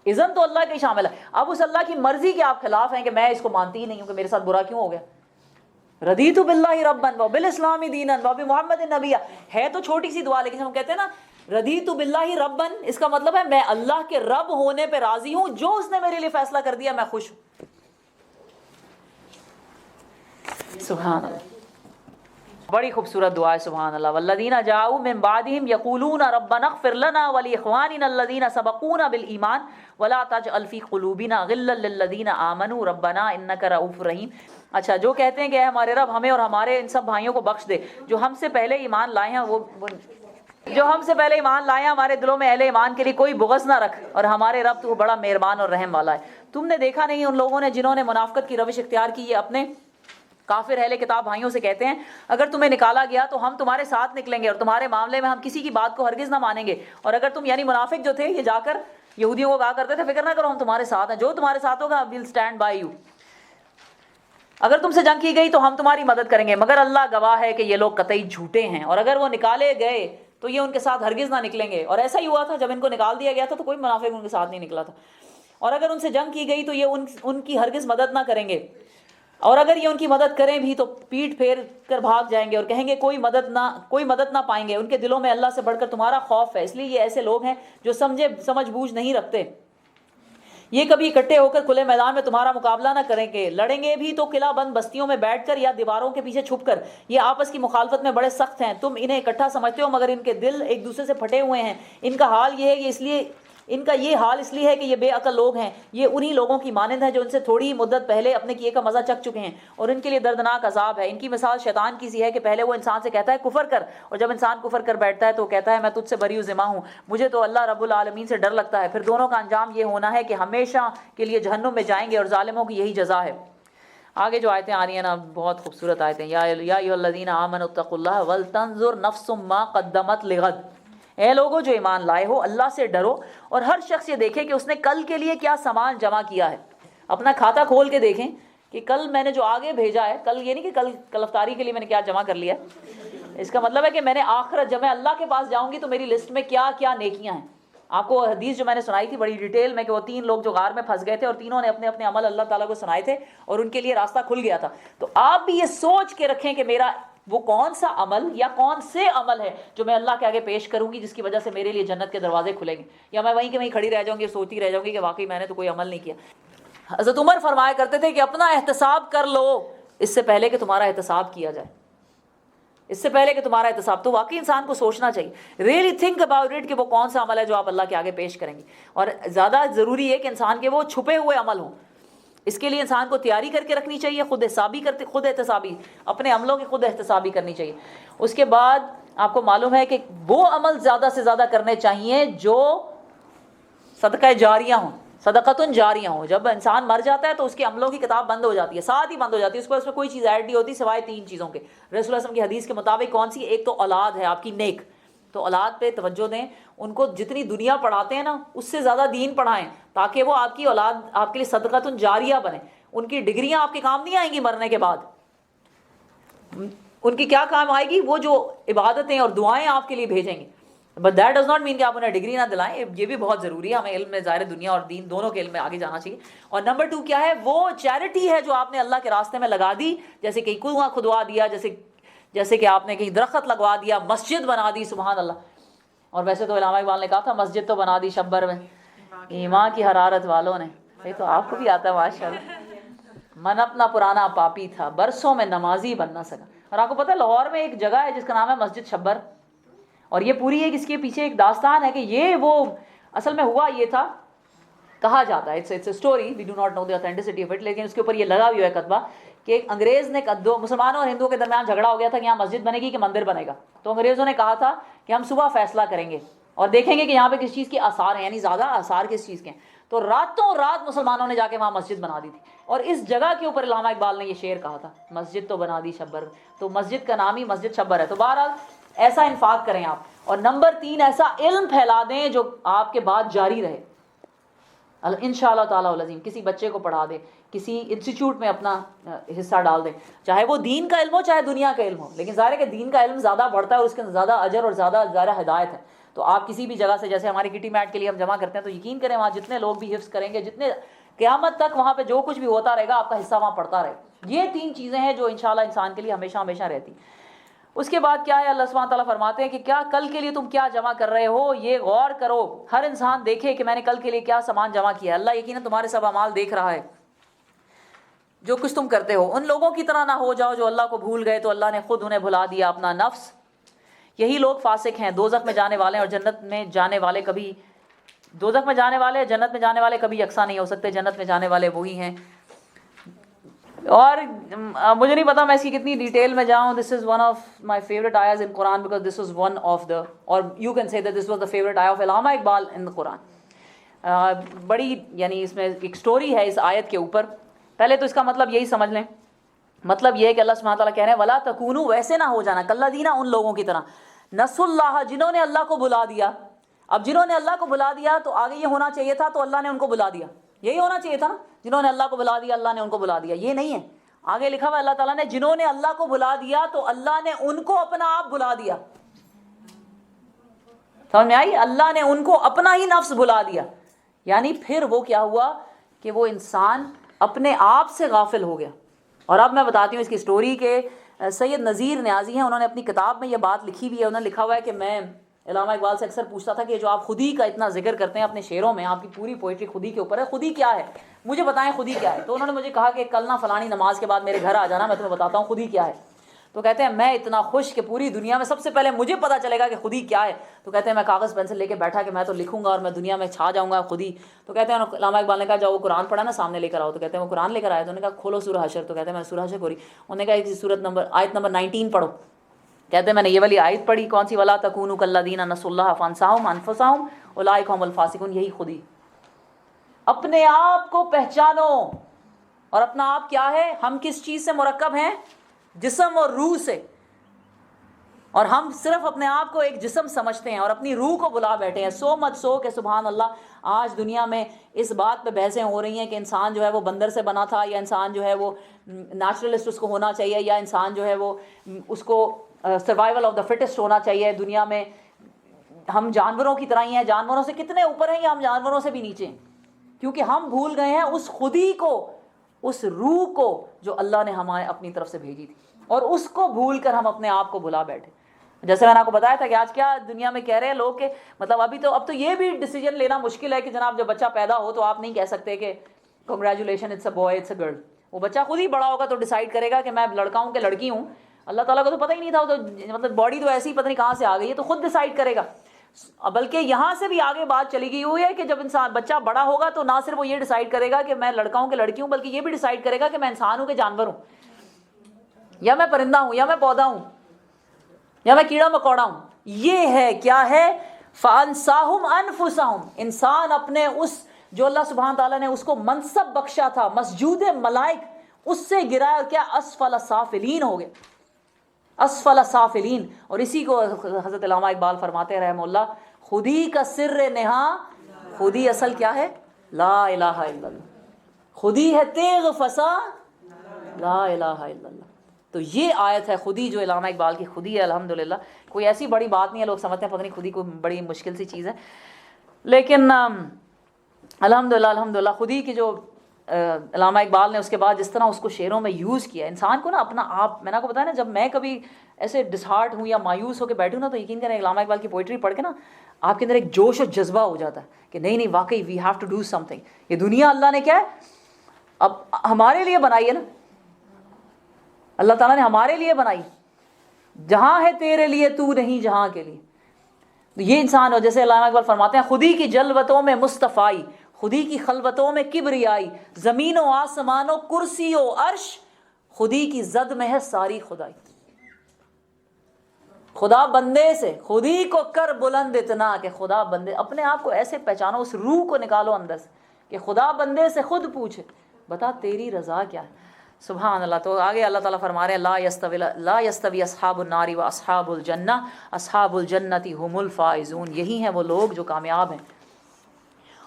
اذن تو اللہ کے شامل ہے. اب اس اللہ کی مرضی کے آپ خلاف ہیں کہ میں اس کو مانتی ہی نہیں ہوں کہ میرے ساتھ برا کیوں ہو گیا. رضیت باللہ ربا وبالاسلام دینا وبمحمد نبیا, ہے تو چھوٹی سی دعا, لیکن ہم کہتے ہیں نا رضیت باللہ ربا, اس کا مطلب ہے میں اللہ کے رب ہونے پہ راضی ہوں, جو اس نے میرے لیے فیصلہ کر دیا میں خوش ہوں. سبحان اللہ. بڑی خوبصورت دعا ہے سبحان اللہ. والذین جاؤوا من بعدہم یقولون ربنا اغفر لنا ولاخواننا الذین سبقونا بالایمان ولا تجعل فی قلوبنا غلا للذین آمنوا ربنا انک رؤوف رحیم. اچھا, جو کہتے ہیں کہ اے ہمارے رب ہمیں اور ہمارے ان سب بھائیوں کو بخش دے جو ہم سے پہلے ایمان لائے ہیں, وہ جو ہم سے پہلے ایمان لائے ہیں ہمارے دلوں میں اہل ایمان کے لیے کوئی بغض نہ رکھ, اور ہمارے رب تو بڑا مہربان اور رحم والا ہے. تم نے دیکھا نہیں ان لوگوں نے جنہوں نے منافقت کی روش اختیار کی, یہ اپنے کافر اہل کتاب بھائیوں سے کہتے ہیں اگر تمہیں نکالا گیا تو ہم تمہارے ساتھ نکلیں گے اور تمہارے معاملے میں ہم کسی کی بات کو ہرگز نہ مانیں گے. اور اگر تم, یعنی منافق جو تھے یہ جا کر یہودیوں کو کہا کرتے تھے فکر نہ کرو ہم تمہارے ساتھ ہیں, جو تمہارے ساتھ ہوگا we'll stand by you. اگر تم سے جنگ کی گئی تو ہم تمہاری مدد کریں گے, مگر اللہ گواہ ہے کہ یہ لوگ قطعی جھوٹے ہیں. اور اگر وہ نکالے گئے تو یہ ان کے ساتھ ہرگز نہ نکلیں گے. اور ایسا ہی ہوا تھا, جب ان کو نکال دیا گیا تھا تو کوئی منافق ان کے ساتھ نہیں نکلا تھا. اور اگر ان سے جنگ کی گئی تو یہ ان کی ہرگز مدد نہ کریں گے, اور اگر یہ ان کی مدد کریں بھی تو پیٹ پھیر کر بھاگ جائیں گے اور کہیں گے کوئی مدد نہ پائیں گے. ان کے دلوں میں اللہ سے بڑھ کر تمہارا خوف ہے, اس لیے یہ ایسے لوگ ہیں جو سمجھ بوجھ نہیں رکھتے. یہ کبھی اکٹھے ہو کر کھلے میدان میں تمہارا مقابلہ نہ کریں گے, لڑیں گے بھی تو قلعہ بند بستیوں میں بیٹھ کر یا دیواروں کے پیچھے چھپ کر. یہ آپس کی مخالفت میں بڑے سخت ہیں, تم انہیں اکٹھا سمجھتے ہو مگر ان کے دل ایک دوسرے سے پھٹے ہوئے ہیں. ان کا حال یہ حال اس لیے ہے کہ یہ بے عقل لوگ ہیں. یہ انہی لوگوں کی مانند ہیں جو ان سے تھوڑی مدت پہلے اپنے کیے کا مزہ چکھ چکے ہیں, اور ان کے لیے دردناک عذاب ہے. ان کی مثال شیطان کی سی ہے کہ پہلے وہ انسان سے کہتا ہے کفر کر, اور جب انسان کفر کر بیٹھتا ہے تو کہتا ہے میں تجھ سے بری و ذمہ ہوں, مجھے تو اللہ رب العالمین سے ڈر لگتا ہے. پھر دونوں کا انجام یہ ہونا ہے کہ ہمیشہ کے لیے جہنم میں جائیں گے, اور ظالموں کی یہی جزا ہے. آگے جو آیتیں آ رہی ہیں نا بہت خوبصورت آیتیں. یا ایھا الذین آمنوا اتقوا اللہ ولتنظر نفس ما قدمت لغد. اے لوگوں جو ایمان لائے ہو اللہ سے ڈرو, اور ہر شخص یہ دیکھے کہ اس نے کل کے لیے کیا سامان جمع کیا ہے. اپنا کھاتا کھول کے دیکھیں کہ کل میں نے جو آگے بھیجا ہے, کل یہ نہیں کہ کل افطاری کے لیے میں نے کیا جمع کر لیا ہے, اس کا مطلب ہے کہ میں نے آخرت جب میں اللہ کے پاس جاؤں گی تو میری لسٹ میں کیا کیا نیکیاں ہیں. آپ کو حدیث جو میں نے سنائی تھی بڑی ڈیٹیل میں, کہ وہ 3 لوگ جو غار میں پھنس گئے تھے اور تینوں نے اپنے اپنے عمل اللہ تعالیٰ کو سنائے تھے اور ان کے لیے راستہ کھل گیا تھا. تو آپ بھی یہ سوچ کے رکھیں کہ میرا وہ کون سا عمل یا کون سے عمل ہے جو میں اللہ کے آگے پیش کروں گی جس کی وجہ سے میرے لیے جنت کے دروازے کھلیں گے, یا میں وہیں کے وہیں کھڑی رہ جاؤں گی, سوچتی رہ جاؤں گی کہ واقعی میں نے تو کوئی عمل نہیں کیا. حضرت عمر فرمایا کرتے تھے کہ اپنا احتساب کر لو اس سے پہلے کہ تمہارا احتساب کیا جائے, اس سے پہلے کہ تمہارا احتساب. تو واقعی انسان کو سوچنا چاہیے, ریئلی تھنک اباؤٹ اٹ, کہ وہ کون سا عمل ہے جو آپ اللہ کے آگے پیش کریں گے. اور زیادہ ضروری ہے کہ انسان کے وہ چھپے ہوئے عمل ہوں. اس کے لیے انسان کو تیاری کر کے رکھنی چاہیے, خود احتسابی اپنے عملوں کی خود احتسابی کرنی چاہیے. اس کے بعد آپ کو معلوم ہے کہ وہ عمل زیادہ سے زیادہ کرنے چاہیے جو صدقہ جاریہ ہوں, صدقۃ جاریہ ہوں. جب انسان مر جاتا ہے تو اس کے عملوں کی کتاب بند ہو جاتی ہے, ساتھ ہی بند ہو جاتی ہے, اس میں کوئی چیز ایڈ نہیں ہوتی سوائے 3 چیزوں کے. رسول اللہ صلی اللہ علیہ وسلم کی حدیث کے مطابق کون سی؟ ایک تو اولاد ہے آپ کی نیک, تو اولاد پہ توجہ دیں, ان کو جتنی دنیا پڑھاتے ہیں نا اس سے زیادہ دین پڑھائیں, تاکہ وہ آپ کی اولاد آپ کے لیے صدقۃ جاریہ بنے. ان کی ڈگریاں آپ کے کام نہیں آئیں گی مرنے کے بعد. ان کی کیا کام آئے گی؟ وہ جو عبادتیں اور دعائیں آپ کے لیے بھیجیں گے. But that does not mean کہ آپ انہیں ڈگری نہ دلائیں. یہ بھی بہت ضروری ہے, ہمیں علم میں ظاہر دنیا اور دین دونوں کے علم میں آگے جانا چاہیے. اور نمبر 2 کیا ہے؟ وہ چیریٹی ہے جو آپ نے اللہ کے راستے میں لگا دی, جیسے کہیں کنواں کھدوا دیا, جیسے کہ آپ نے کہیں درخت لگوا دیا, مسجد بنا دی. سبحان اللہ. اور ویسے تو علامہ اقبال نے کہا تھا مسجد تو بنا دی شبر میں ایمان کی حرارت والوں نے. یہ تو آپ کو بھی آتا ہے ماشاء اللہ. من اپنا پرانا پاپی تھا, برسوں میں نمازی بن نہ سکا. اور آپ کو پتہ ہے لاہور میں ایک جگہ ہے جس کا نام ہے مسجد شبر, اور یہ پوری ایک اس کے پیچھے ایک داستان ہے کہ یہ وہ اصل میں ہوا یہ تھا, کہا جاتا ہے, it's a story, we do not know the authenticity of it, لیکن اس کے اوپر یہ لگا بھی ہوا ہے کتبہ کہ ایک انگریز نے دو مسلمانوں اور ہندوؤں کے درمیان جھگڑا ہو گیا تھا کہ یہاں مسجد بنے گی کہ مندر بنے گا. تو انگریزوں نے کہا تھا کہ ہم صبح فیصلہ کریں گے اور دیکھیں گے کہ یہاں پہ کس چیز کے آثار ہیں, یعنی زیادہ آثار کس چیز کے ہیں. تو راتوں رات مسلمانوں نے جا کے وہاں مسجد بنا دی تھی, اور اس جگہ کے اوپر علامہ اقبال نے یہ شعر کہا تھا, مسجد تو بنا دی شبر. تو مسجد کا نام ہی مسجد شبر ہے. تو بہرحال ایسا انفاق کریں آپ. اور نمبر 3 ایسا علم پھیلا دیں جو آپ کے بعد جاری رہے انشاءاللہ تعالیٰ العظیم. کسی بچے کو پڑھا دیں, کسی انسٹیٹیوٹ میں اپنا حصہ ڈال دیں, چاہے وہ دین کا علم ہو چاہے دنیا کا علم ہو. لیکن ظاہر ہے کہ دین کا علم زیادہ بڑھتا ہے اور اس کے زیادہ اجر اور زیادہ ہدایت ہے. تو آپ کسی بھی جگہ سے, جیسے ہماری کٹی میٹ کے لیے ہم جمع کرتے ہیں, تو یقین کریں وہاں جتنے لوگ بھی حفظ کریں گے, جتنے قیامت تک وہاں پہ جو کچھ بھی ہوتا رہے گا آپ کا حصہ وہاں پڑتا رہے. یہ 3 چیزیں ہیں جو انشاءاللہ انسان کے لیے ہمیشہ ہمیشہ رہتی. اس کے بعد کیا ہے؟ اللہ سبحانہ تعالیٰ فرماتے ہیں کہ کیا کل کے لیے تم کیا جمع کر رہے ہو, یہ غور کرو. ہر انسان دیکھے کہ میں نے کل کے لیے کیا سامان جمع کیا ہے. اللہ یقیناً تمہارے سب اعمال دیکھ رہا ہے جو کچھ تم کرتے ہو. ان لوگوں کی طرح نہ ہو جاؤ جو اللہ کو بھول گئے تو اللہ نے خود انہیں بھلا دیا اپنا نفس. یہی لوگ فاسق ہیں, دوزخ میں جانے والے اور جنت میں جانے والے کبھی دوزخ میں جانے والے جنت میں جانے والے کبھی یکساں نہیں ہو سکتے. جنت میں جانے والے وہی ہیں. اور مجھے نہیں پتا میں اس کی کتنی ڈیٹیل میں جاؤں. This is one of my favourite آیاز in Quran because this was one of the, اور you can say this was the favourite آیا آف علامہ اقبال ان دا قرآن. بڑی یعنی اس میں ایک سٹوری ہے اس آیت کے اوپر. پہلے تو اس کا مطلب یہی سمجھ لیں, مطلب یہ ہے کہ اللہ سبحانہ تعالیٰ کہہ رہے ہیں ولا تکونوا, ویسے نہ ہو جانا, کالذین, ان لوگوں کی طرح, نسوا اللہ, جنہوں نے اللہ کو بھلا دیا. اب جنہوں نے اللہ کو بھلا دیا تو آگے یہ ہونا چاہیے تھا تو اللہ نے ان کو بھلا دیا, یہی ہونا چاہیے تھا نا, جنہوں نے اللہ کو بھلا دیا اللہ نے ان کو بھلا دیا. یہ نہیں ہے, آگے لکھا ہوا اللہ تعالیٰ نے جنہوں نے اللہ کو بھلا دیا تو اللہ نے ان کو اپنا آپ بھلا دیا. سمجھ میں آئی؟ اللہ نے ان کو اپنا ہی نفس بھلا دیا. یعنی پھر وہ کیا ہوا کہ وہ انسان اپنے آپ سے غافل ہو گیا. اور اب میں بتاتی ہوں اس کی سٹوری کے. سید نذیر نیازی ہیں, انہوں نے اپنی کتاب میں یہ بات لکھی ہوئی ہے. انہوں نے لکھا ہوا ہے کہ میں علامہ اقبال سے اکثر پوچھتا تھا کہ جو آپ خودی کا اتنا ذکر کرتے ہیں اپنے شعروں میں, آپ کی پوری پوئٹری خودی کے اوپر ہے, خودی کیا ہے, مجھے بتائیں خودی کیا ہے. تو انہوں نے مجھے کہا کہ کل نہ فلانی نماز کے بعد میرے گھر آ جانا, میں تمہیں بتاتا ہوں خودی کیا ہے. تو کہتے ہیں میں اتنا خوش کہ پوری دنیا میں سب سے پہلے مجھے پتا چلے گا کہ خودی کیا ہے. تو کہتے ہیں میں کاغذ پینسل لے کے بیٹھا کہ میں تو لکھوں گا اور میں دنیا میں چھا جاؤں گا خودی. تو کہتے ہیں علامہ اقبال نے کہا جاؤ وہ قرآن پڑھا نا سامنے لے کر آؤ. تو کہتے ہیں وہ قرآن لے کر آئے. تو انہوں نے کہا کھولو سورہ حشر. تو کہتے ہیں میں سورہ حشر کھولی. انہوں نے کہا سورت آیت نمبر 19 پڑھو. کہتے ہیں میں نے یہ والی آیت پڑھی, کون سی, ولا تکونوا کالذین نسوا اللہ فانساہم انفسہم اولئک هم الفاسقون. یہی خودی. اپنے آپ کو پہچانو. اور اپنا آپ کیا ہے؟ ہم کس چیز سے مرکب ہیں؟ جسم اور روح سے. اور ہم صرف اپنے آپ کو ایک جسم سمجھتے ہیں اور اپنی روح کو بلا بیٹھے ہیں. سو مت سو کہ سبحان اللہ آج دنیا میں اس بات پہ بحثیں ہو رہی ہیں کہ انسان جو ہے وہ بندر سے بنا تھا, یا انسان جو ہے وہ نیچرلسٹ اس کو ہونا چاہیے, یا انسان جو ہے وہ اس کو سروائیول آف دا فٹسٹ ہونا چاہیے. دنیا میں ہم جانوروں کی طرح ہی ہیں, جانوروں سے کتنے اوپر ہیں یا ہم جانوروں سے بھی نیچے ہیں, کیونکہ ہم بھول گئے ہیں اس خودی کو, اس روح کو جو اللہ نے ہمارے اپنی طرف سے بھیجی تھی, اور اس کو بھول کر ہم اپنے آپ کو بھلا بیٹھے. جیسے میں نے آپ کو بتایا تھا کہ آج کیا دنیا میں کہہ رہے ہیں لوگ کہ مطلب اب تو یہ بھی ڈیسیجن لینا مشکل ہے کہ جناب جب بچہ پیدا ہو تو آپ نہیں کہہ سکتے کہ congratulation it's a boy it's a girl. وہ بچہ خود ہی بڑا ہوگا تو ڈیسائیڈ کرے گا کہ میں لڑکا ہوں کہ لڑکی ہوں. اللہ تعالیٰ کو تو پتہ ہی نہیں تھا, تو مطلب باڈی تو ایسی ہی پتہ نہیں کہاں سے آ گئی ہے, تو خود ڈیسائیڈ کرے گا. بلکہ یہاں سے بھی آگے بات چلی گئی ہوئی ہے کہ جب انسان بچہ بڑا ہوگا تو نہ صرف وہ یہ ڈیسائیڈ کرے گا کہ میں لڑکا ہوں کہ لڑکی ہوں, بلکہ یہ بھی ڈیسائیڈ کرے گا کہ میں انسان ہوں کہ جانور ہوں, یا میں پرندہ ہوں, یا میں پودا ہوں, یا میں کیڑا مکوڑا ہوں. یہ ہے کیا ہے؟ فانساہم انفسہم. انسان اپنے اس جو اللہ سبحانہ تعالیٰ نے اس کو منصب بخشا تھا, مسجود ملائک, اس سے گرا اور کیا اسفل سافلین ہو گئے, اسفل سافلین. اور اسی کو حضرت علامہ اقبال فرماتے ہیں رحمہ اللہ, خودی کا سر نہا, خودی اصل کیا ہے؟ لا الہ الا اللہ. خودی ہے تیغ فسا, لا الہ الا اللہ. تو یہ آیت ہے خودی جو علامہ اقبال کی خودی ہے الحمدللہ. کوئی ایسی بڑی بات نہیں ہے، لوگ سمجھتے ہیں پتہ نہیں خودی کوئی بڑی مشکل سی چیز ہے، لیکن الحمدللہ خودی کی جو علامہ اقبال نے اس کے بعد جس طرح اس کو شعروں میں یوز کیا، انسان کو نا اپنا آپ، میں نے آپ کو بتایا نا، جب میں کبھی ایسے ڈسہارٹ ہوں یا مایوس ہو کے بیٹھوں نا، تو یقین کریں علامہ اقبال کی پوئٹری پڑھ کے نا آپ کے اندر ایک جوش و جذبہ ہو جاتا ہے کہ نہیں نہیں واقعی we have to do something. یہ دنیا اللہ نے کیا ہے اب ہمارے لیے بنائی ہے نا، اللہ تعالیٰ نے ہمارے لیے بنائی. جہاں ہے تیرے لیے تو نہیں جہاں کے لیے. تو یہ انسان ہو، جیسے علامہ اقبال فرماتے ہیں خودی کی جلوتوں میں مصطفائی، خودی کی خلوتوں میں کبریائی، زمین و آسمان و کرسی و عرش، خودی کی زد میں ہے ساری خدائی. خدا بندے سے، خودی کو کر بلند اتنا کہ خدا بندے، اپنے آپ کو ایسے پہچانو، اس روح کو نکالو اندر سے کہ خدا بندے سے خود پوچھے بتا تیری رضا کیا ہے. سبحان اللہ. تو آگے اللہ تعالیٰ فرما رہے ہیں لا یستوی اصحاب النار و اصحاب الجنہ اصحاب الجنۃ هم الفائزون. یہی ہیں وہ لوگ جو کامیاب ہیں.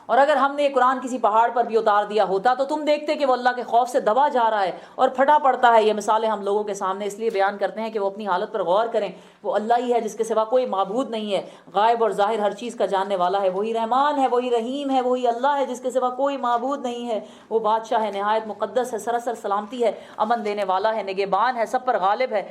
اور اگر ہم نے یہ قرآن کسی پہاڑ پر بھی اتار دیا ہوتا تو تم دیکھتے کہ وہ اللہ کے خوف سے دبا جا رہا ہے اور پھٹا پڑتا ہے. یہ مثالیں ہم لوگوں کے سامنے اس لیے بیان کرتے ہیں کہ وہ اپنی حالت پر غور کریں. وہ اللہ ہی ہے جس کے سوا کوئی معبود نہیں ہے، غائب اور ظاہر ہر چیز کا جاننے والا ہے. وہی رحمان ہے، وہی رحیم ہے، وہی اللہ ہے جس کے سوا کوئی معبود نہیں ہے. وہ بادشاہ ہے، نہایت مقدس ہے، سراسر سلامتی ہے، امن دینے والا ہے، نگہبان ہے، سب پر غالب ہے،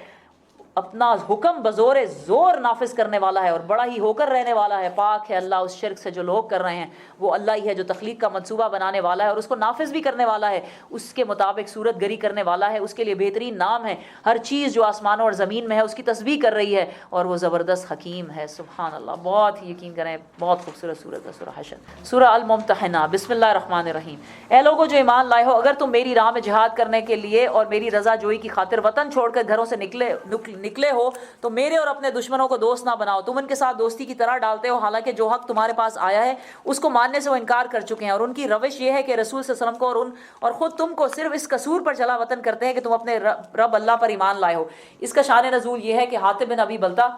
اپنا حکم بزور زور نافذ کرنے والا ہے اور بڑا ہی ہو کر رہنے والا ہے. پاک ہے اللہ اس شرک سے جو لوگ کر رہے ہیں. وہ اللہ ہی ہے جو تخلیق کا منصوبہ بنانے والا ہے اور اس کو نافذ بھی کرنے والا ہے، اس کے مطابق صورت گری کرنے والا ہے. اس کے لیے بہترین نام ہے. ہر چیز جو آسمانوں اور زمین میں ہے اس کی تسبیح کر رہی ہے اور وہ زبردست حکیم ہے. سبحان اللہ. بہت ہی یقین کریں بہت خوبصورت صورت ہے سورہ حشر. سورہ الممتحنہ. بسم اللہ الرحمن الرحیم. اے لوگوں جو ایمان لائے ہو، اگر تم میری راہ میں جہاد کرنے کے لیے اور میری رضا جوئی کی خاطر وطن چھوڑ کر گھروں سے نکلے ہو تو میرے اور اپنے دشمنوں کو دوست نہ بناؤ. تم ان کے ساتھ دوستی کی طرح ڈالتے ہو حالانکہ جو حق تمہارے پاس آیا ہے اس کو ماننے سے وہ انکار کر چکے ہیں. اور ان کی روش یہ ہے کہ رسول صلی اللہ علیہ وسلم کو اور خود تم کو صرف اس قصور پر چلا وطن کرتے ہیں کہ تم اپنے رب اللہ پر ایمان لائے ہو. اس کا شان نزول یہ ہے کہ حاتب بن ابی بلتہ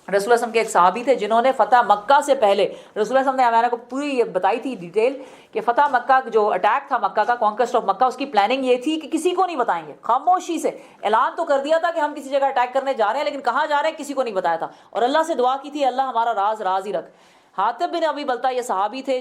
رسول اللہ علیہ وسلم کے ایک صحابی تھے جنہوں نے فتح مکہ سے پہلے، رسول اللہ علیہ وسلم نے میں نے کو پوری یہ بتائی تھی ڈیٹیل کہ فتح مکہ جو اٹیک تھا مکہ کا، کانکویسٹ آف مکہ، اس کی پلاننگ یہ تھی کہ کسی کو نہیں بتائیں گے، خاموشی سے. اعلان تو کر دیا تھا کہ ہم کسی جگہ اٹیک کرنے جا رہے ہیں لیکن کہاں جا رہے ہیں کسی کو نہیں بتایا تھا. اور اللہ سے دعا کی تھی اللہ ہمارا راز راز ہی رکھ. حاتب بن ابی بلتہ یہ صحابی تھے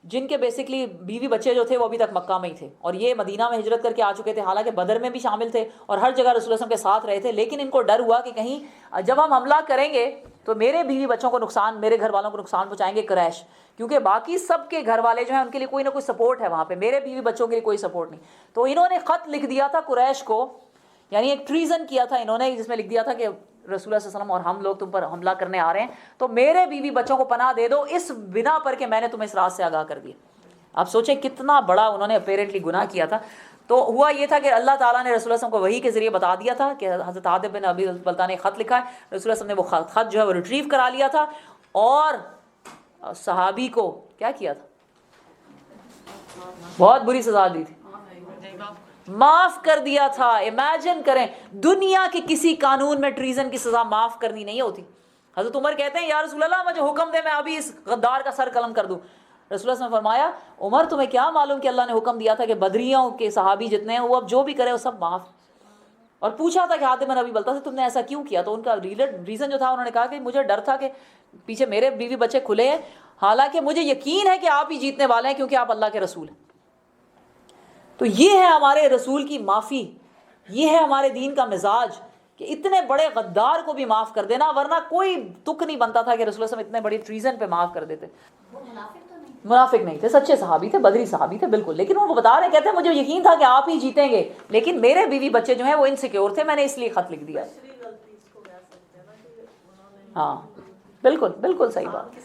جن کے بیسکلی بیوی بچے جو تھے وہ ابھی تک مکہ میں ہی تھے اور یہ مدینہ میں ہجرت کر کے آ چکے تھے. حالانکہ بدر میں بھی شامل تھے اور ہر جگہ رسول اللہ علیہ وسلم کے ساتھ رہے تھے، لیکن ان کو ڈر ہوا کہ کہیں جب ہم حملہ کریں گے تو میرے بیوی بچوں کو نقصان، میرے گھر والوں کو نقصان پہنچائیں گے قریش، کیونکہ باقی سب کے گھر والے جو ہیں ان کے لیے کوئی نہ کوئی سپورٹ ہے وہاں پہ، میرے بیوی بچوں کے لیے کوئی سپورٹ نہیں. تو انہوں نے خط لکھ دیا تھا قریش کو، یعنی ایک ٹریزن کیا تھا انہوں نے، جس میں لکھ دیا تھا کہ رسول اللہ صلی اللہ علیہ وسلم اور ہم لوگ تم پر حملہ کرنے آ رہے ہیں تو میرے بیوی بچوں کو پناہ دے دو اس بنا پر کہ میں نے تمہیں اس راز سے آگاہ کر دیا. آپ سوچیں کتنا بڑا انہوں نے اپیرنٹلی گناہ کیا تھا. تو ہوا یہ تھا کہ اللہ تعالیٰ نے رسول اللہ صلی اللہ علیہ وسلم کو وحی کے ذریعے بتا دیا تھا کہ حضرت حاتب بن ابی بلتہ نے خط لکھا ہے. رسول اللہ صلی اللہ علیہ وسلم نے وہ خط جو ہے وہ ریٹریو کرا لیا تھا اور صحابی کو کیا کیا تھا، بہت بری سزا دی تھی، معاف کر دیا تھا. امیجن کریں دنیا کے کسی قانون میں ٹریزن کی سزا معاف کرنی نہیں ہوتی. حضرت عمر کہتے ہیں یا رسول اللہ مجھے حکم دے میں ابھی اس غدار کا سر قلم کر دوں. رسول اللہ صلی اللہ علیہ وسلم نے فرمایا عمر تمہیں کیا معلوم کہ اللہ نے حکم دیا تھا کہ بدریوں کے صحابی جتنے ہیں وہ اب جو بھی کرے وہ سب معاف. اور پوچھا تھا کہ حاتب بن ابی بلتہ سے تم نے ایسا کیوں کیا، تو ان کا ریزن جو تھا انہوں نے کہا کہ مجھے ڈر تھا کہ پیچھے میرے بیوی بچے کھلے ہیں، حالانکہ مجھے یقین ہے کہ آپ ہی جیتنے والے ہیں کیونکہ آپ اللہ کے رسول ہیں. تو یہ ہے ہمارے رسول کی معافی، یہ ہے ہمارے دین کا مزاج کہ اتنے بڑے غدار کو بھی معاف کر دینا، ورنہ کوئی تک نہیں بنتا تھا کہ رسول اللہ صلی اللہ علیہ وسلم اتنے بڑی ٹریزن پہ معاف کر دیتے. منافق نہیں تھے، سچے صحابی تھے، بدری صحابی تھے بالکل. لیکن وہ بتا رہے کہتے ہیں مجھے یقین تھا کہ آپ ہی جیتیں گے لیکن میرے بیوی بچے جو ہیں وہ انسیکیور تھے، میں نے اس لیے خط لکھ دیا. ہاں بالکل بالکل صحیح بات،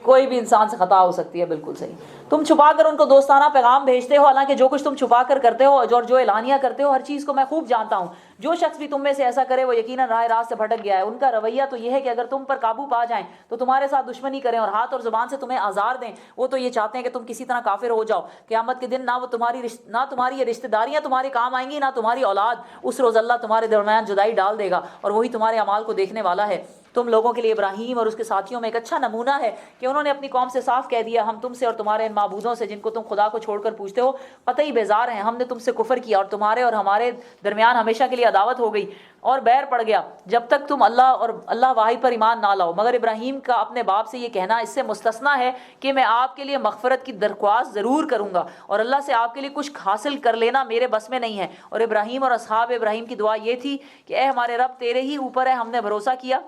کوئی بھی انسان سے خطا ہو سکتی ہے، بالکل صحیح. تم چھپا کر ان کو دوستانہ پیغام بھیجتے ہو، حالانکہ جو کچھ تم چھپا کر کرتے ہو اور جو اعلانیہ کرتے ہو ہر چیز کو میں خوب جانتا ہوں. جو شخص بھی تم میں سے ایسا کرے وہ یقیناً راہ راست سے بھٹک گیا ہے. ان کا رویہ تو یہ ہے کہ اگر تم پر قابو پا جائیں تو تمہارے ساتھ دشمنی کریں اور ہاتھ اور زبان سے تمہیں آزار دیں. وہ تو یہ چاہتے ہیں کہ تم کسی طرح کافر ہو جاؤ. قیامت کے دن نہ تمہاری یہ رشتہ داریاں تمہارے کام آئیں گی، نہ تمہاری اولاد. اس روز اللہ تمہارے درمیان جدائی ڈال دے گا اور وہی تمہارے اعمال کو دیکھنے والا ہے. تم لوگوں کے لیے ابراہیم اور اس کے ساتھیوں میں ایک اچھا نمونہ ہے کہ انہوں نے اپنی قوم سے صاف کہہ دیا ہم تم سے اور تمہارے ان معبودوں سے جن کو تم خدا کو چھوڑ کر پوجتے ہو قطعی بیزار ہیں، ہم نے تم سے کفر کیا اور تمہارے اور ہمارے درمیان ہمیشہ کے لیے عداوت ہو گئی اور بیر پڑ گیا جب تک تم اللہ اور اللہ واحد پر ایمان نہ لاؤ۔ مگر ابراہیم کا اپنے باپ سے یہ کہنا اس سے مستثنا ہے کہ میں آپ کے لیے مغفرت کی درخواست ضرور کروں گا اور اللہ سے آپ کے لیے کچھ حاصل کر لینا میرے بس میں نہیں ہے۔ اور ابراہیم اور اصحاب ابراہیم کی دعا یہ تھی کہ اے ہمارے رب تیرے ہی اوپر ہے ہم نے بھروسہ کیا،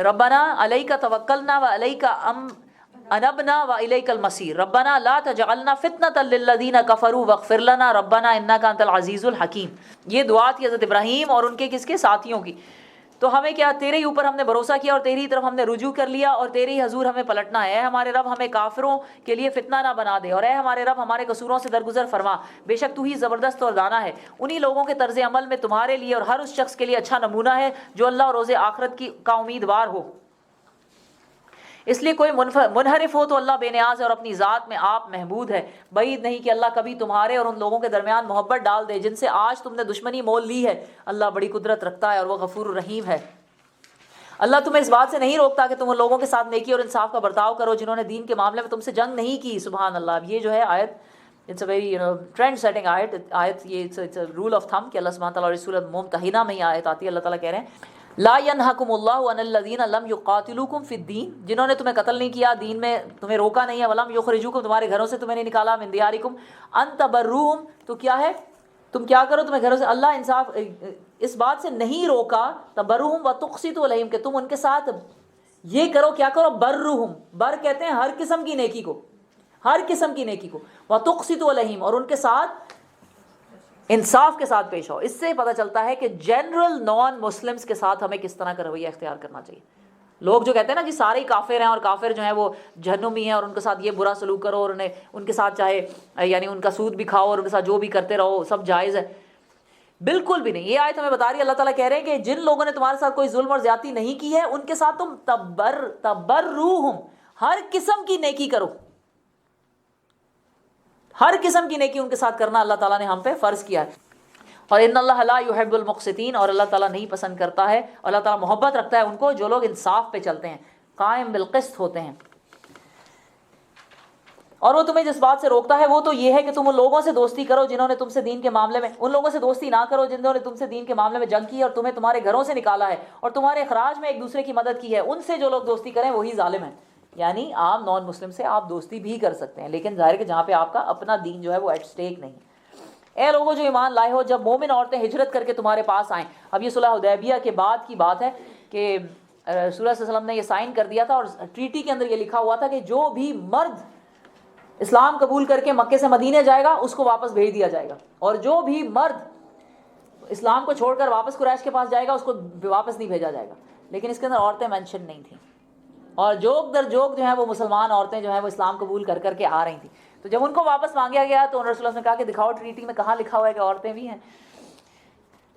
ربنا علیک توکلنا و علیک انبنا و الیک المصیر، ربنا لا تجعلنا فتنة للذین کفروا واغفر لنا ربنا انک انت العزیز الحکیم۔ یہ دعا تھی حضرت ابراہیم اور ان کے کس کے ساتھیوں کی۔ تو ہمیں کیا، تیرے ہی اوپر ہم نے بھروسہ کیا اور تیری طرف ہم نے رجوع کر لیا اور تیرے ہی حضور ہمیں پلٹنا ہے۔ اے ہمارے رب ہمیں کافروں کے لیے فتنہ نہ بنا دے اور اے ہمارے رب ہمارے قصوروں سے درگزر فرما، بے شک تو ہی زبردست اور دانا ہے۔ انہی لوگوں کے طرز عمل میں تمہارے لیے اور ہر اس شخص کے لیے اچھا نمونہ ہے جو اللہ اور روز آخرت کا امیدوار ہو۔ اس لیے کوئی منحرف ہو تو اللہ بے نیاز ہے اور اپنی ذات میں آپ محمود ہے۔ بعید نہیں کہ اللہ کبھی تمہارے اور ان لوگوں کے درمیان محبت ڈال دے جن سے آج تم نے دشمنی مول لی ہے۔ اللہ بڑی قدرت رکھتا ہے اور وہ غفور الرحیم ہے۔ اللہ تمہیں اس بات سے نہیں روکتا کہ تم ان لوگوں کے ساتھ نیکی اور انصاف کا برتاؤ کرو جنہوں نے دین کے معاملے میں تم سے جنگ نہیں کی۔ سبحان اللہ۔ اب یہ جو ہے آیت it's a very trend setting آیت یہ it's a rule of thumb کہ اللہ سبحانہ تعالیٰ اور سورۃ ممتحنہ میں یہ آیت آتی ہے، اللہ تعالیٰ کہہ رہے ہیں لا ینہکم اللہ عن الذین لم یقاتلوکم فی الدین، جنہوں نے تمہیں قتل نہیں کیا، دین میں تمہیں روکا نہیں ہے، ولم یخرجوکم، تمہارے گھروں سے تمہیں نہیں نکالا، من دیارکم ان تبروہم، تو کیا ہے تم کیا کرو تمہیں گھروں سے اللہ انصاف اس بات سے نہیں روکا، تبروہم وتقسطوا الیہم، کہ تم ان کے ساتھ یہ کرو، کیا کرو، برہم، بر کہتے ہیں ہر قسم کی نیکی کو، ہر قسم کی نیکی کو، وتقسطوا الیہم، اور ان کے ساتھ انصاف کے ساتھ پیش ہو۔ اس سے پتہ چلتا ہے کہ جنرل نان مسلمز کے ساتھ ہمیں کس طرح کا رویہ اختیار کرنا چاہیے۔ لوگ جو کہتے ہیں نا کہ سارے ہی کافر ہیں اور کافر جو ہیں وہ جہنمی ہیں اور ان کے ساتھ یہ برا سلوک کرو اور انہیں ان کے ساتھ چاہے یعنی ان کا سود بھی کھاؤ اور ان کے ساتھ جو بھی کرتے رہو سب جائز ہے، بالکل بھی نہیں۔ یہ آیت ہمیں بتا رہی ہے، اللہ تعالیٰ کہہ رہے ہیں کہ جن لوگوں نے تمہارے ساتھ کوئی ظلم اور زیادتی نہیں کی ہے ان کے ساتھ تم تبرروہم، ہر قسم کی نیکی کرو، ہر قسم کی نیکی ان کے ساتھ کرنا اللہ تعالیٰ نے ہم پہ فرض کیا ہے۔ اور ان اللہ لا يحب المقسطین، اور اللہ تعالیٰ نہیں پسند کرتا ہے، اللہ تعالیٰ محبت رکھتا ہے ان کو جو لوگ انصاف پہ چلتے ہیں، قائم بالقسط ہوتے ہیں۔ اور وہ تمہیں جس بات سے روکتا ہے وہ تو یہ ہے کہ تم ان لوگوں سے دوستی کرو جنہوں نے تم سے دین کے معاملے میں، ان لوگوں سے دوستی نہ کرو جنہوں نے تم سے دین کے معاملے میں جنگ کی اور تمہیں تمہارے گھروں سے نکالا ہے اور تمہارے اخراج میں ایک دوسرے کی مدد کی ہے، ان سے جو لوگ دوستی کریں وہی ظالم ہیں۔ یعنی عام نان مسلم سے آپ دوستی بھی کر سکتے ہیں، لیکن ظاہر ہے کہ جہاں پہ آپ کا اپنا دین جو ہے وہ ایٹ اسٹیک نہیں۔ اے لوگوں جو ایمان لائے ہو، جب مومن عورتیں ہجرت کر کے تمہارے پاس آئیں، اب یہ صلح حدیبیہ کے بعد کی بات ہے کہ رسول اللہ صلی اللہ علیہ وسلم نے یہ سائن کر دیا تھا اور ٹریٹی کے اندر یہ لکھا ہوا تھا کہ جو بھی مرد اسلام قبول کر کے مکے سے مدینے جائے گا اس کو واپس بھیج دیا جائے گا، اور جو بھی مرد اسلام کو چھوڑ کر واپس قریش کے پاس جائے گا اس کو واپس نہیں بھیجا جائے گا۔ لیکن اس کے اندر عورتیں مینشن نہیں تھیں، اور جوک در جوک جو ہیں وہ مسلمان عورتیں جو ہیں وہ اسلام قبول کر کر کے آ رہی تھیں۔ تو جب ان کو واپس مانگا گیا تو رسول اللہ نے کہا کہ دکھاؤ ٹریٹی میں کہاں لکھا ہوا ہے کہ عورتیں بھی ہیں۔